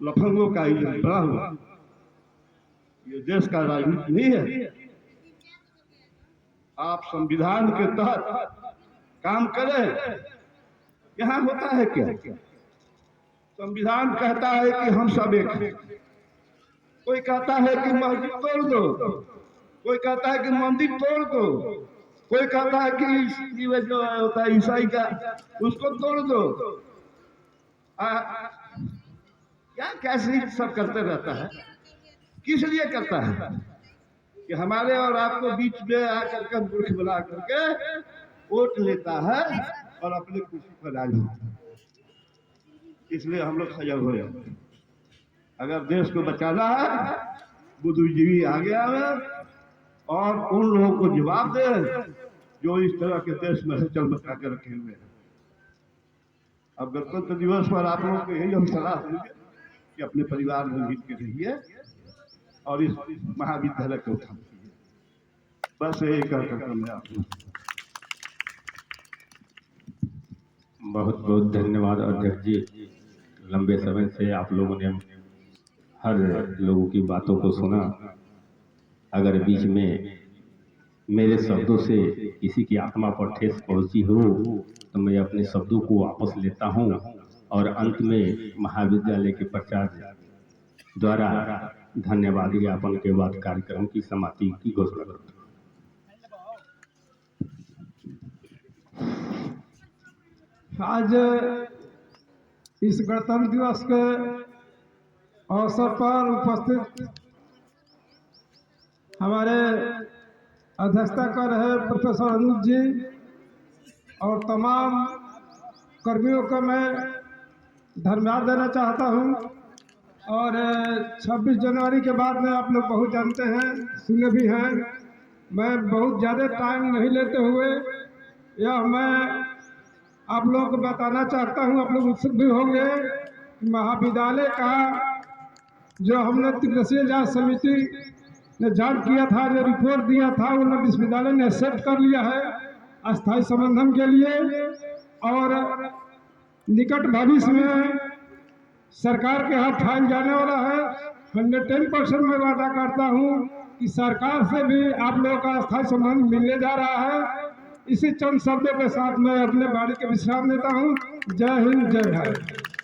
लफंगों का इज्जत बड़ा हुआ। ये देश का राजनीति नहीं है। आप संविधान के तहत काम करें। यहाँ होता है क्या? संविधान कहता है कि हम सब एक हैं। कोई कहता है कि मस्जिद तोड़ दो, कोई कहता है कि मंदिर तोड़ दो, कोई कहता है कि जो होता है ईसाई का उसको तोड़ दो। क्या कैसे सब करते रहता है? किस लिए करता है? कि हमारे और आपको बीच में आकर के मूर्ख बना करके वोट लेता है और अपने कुर्सी पर राज होता है। इसलिए हम लोग सजग हो जाते हैं। अगर देश को बचाना है, बुद्धिजीवी आगे आवे और उन लोगों को जवाब दे जो इस तरह के देश में हलचल मचा कर रखे हुए हैं। अब गणतंत्र दिवस पर आप लोगों को यही हम सलाह देंगे कि अपने परिवार में मिल के रहिए और इस महाविद्यालय को उठा कीजिए। बस यही कहकर मैं आपको बहुत बहुत धन्यवाद अध्यक्ष जी। लंबे समय से आप लोगों ने हर लोगों की बातों को सुना। अगर बीच में मेरे शब्दों से किसी की आत्मा पर ठेस पहुंची हो तो मैं अपने शब्दों को वापस लेता हूं और अंत में महाविद्यालय के प्राचार्य द्वारा धन्यवाद ज्ञापन के बाद कार्यक्रम की समाप्ति की घोषणा करता हूं। आज इस गणतंत्र दिवस के अवसर पर उपस्थित हमारे अध्यक्षता कर रहे प्रोफेसर अनूप जी और तमाम कर्मियों को मैं धन्यवाद देना चाहता हूं। और 26 जनवरी के बाद में आप लोग बहुत जानते हैं, सुने भी हैं। मैं बहुत ज़्यादा टाइम नहीं लेते हुए यह मैं आप लोगों को बताना चाहता हूं, आप लोग उत्सुक भी होंगे। महाविद्यालय का जो हमने त्रिसदस्यीय जांच समिति ने जांच किया था, जो रिपोर्ट दिया था, उन्होंने विश्वविद्यालय ने एक्सेप्ट कर लिया है अस्थायी संबंधन के लिए। और निकट भविष्य में सरकार के हाथ फाइल जाने वाला है। 110% मैं वादा करता हूं कि सरकार से भी आप लोगों का अस्थायी संबंध मिलने जा रहा है। इसी चंद शब्दों के साथ मैं अपने वाणी के विश्राम देता हूं। जय हिंद, जय भारत।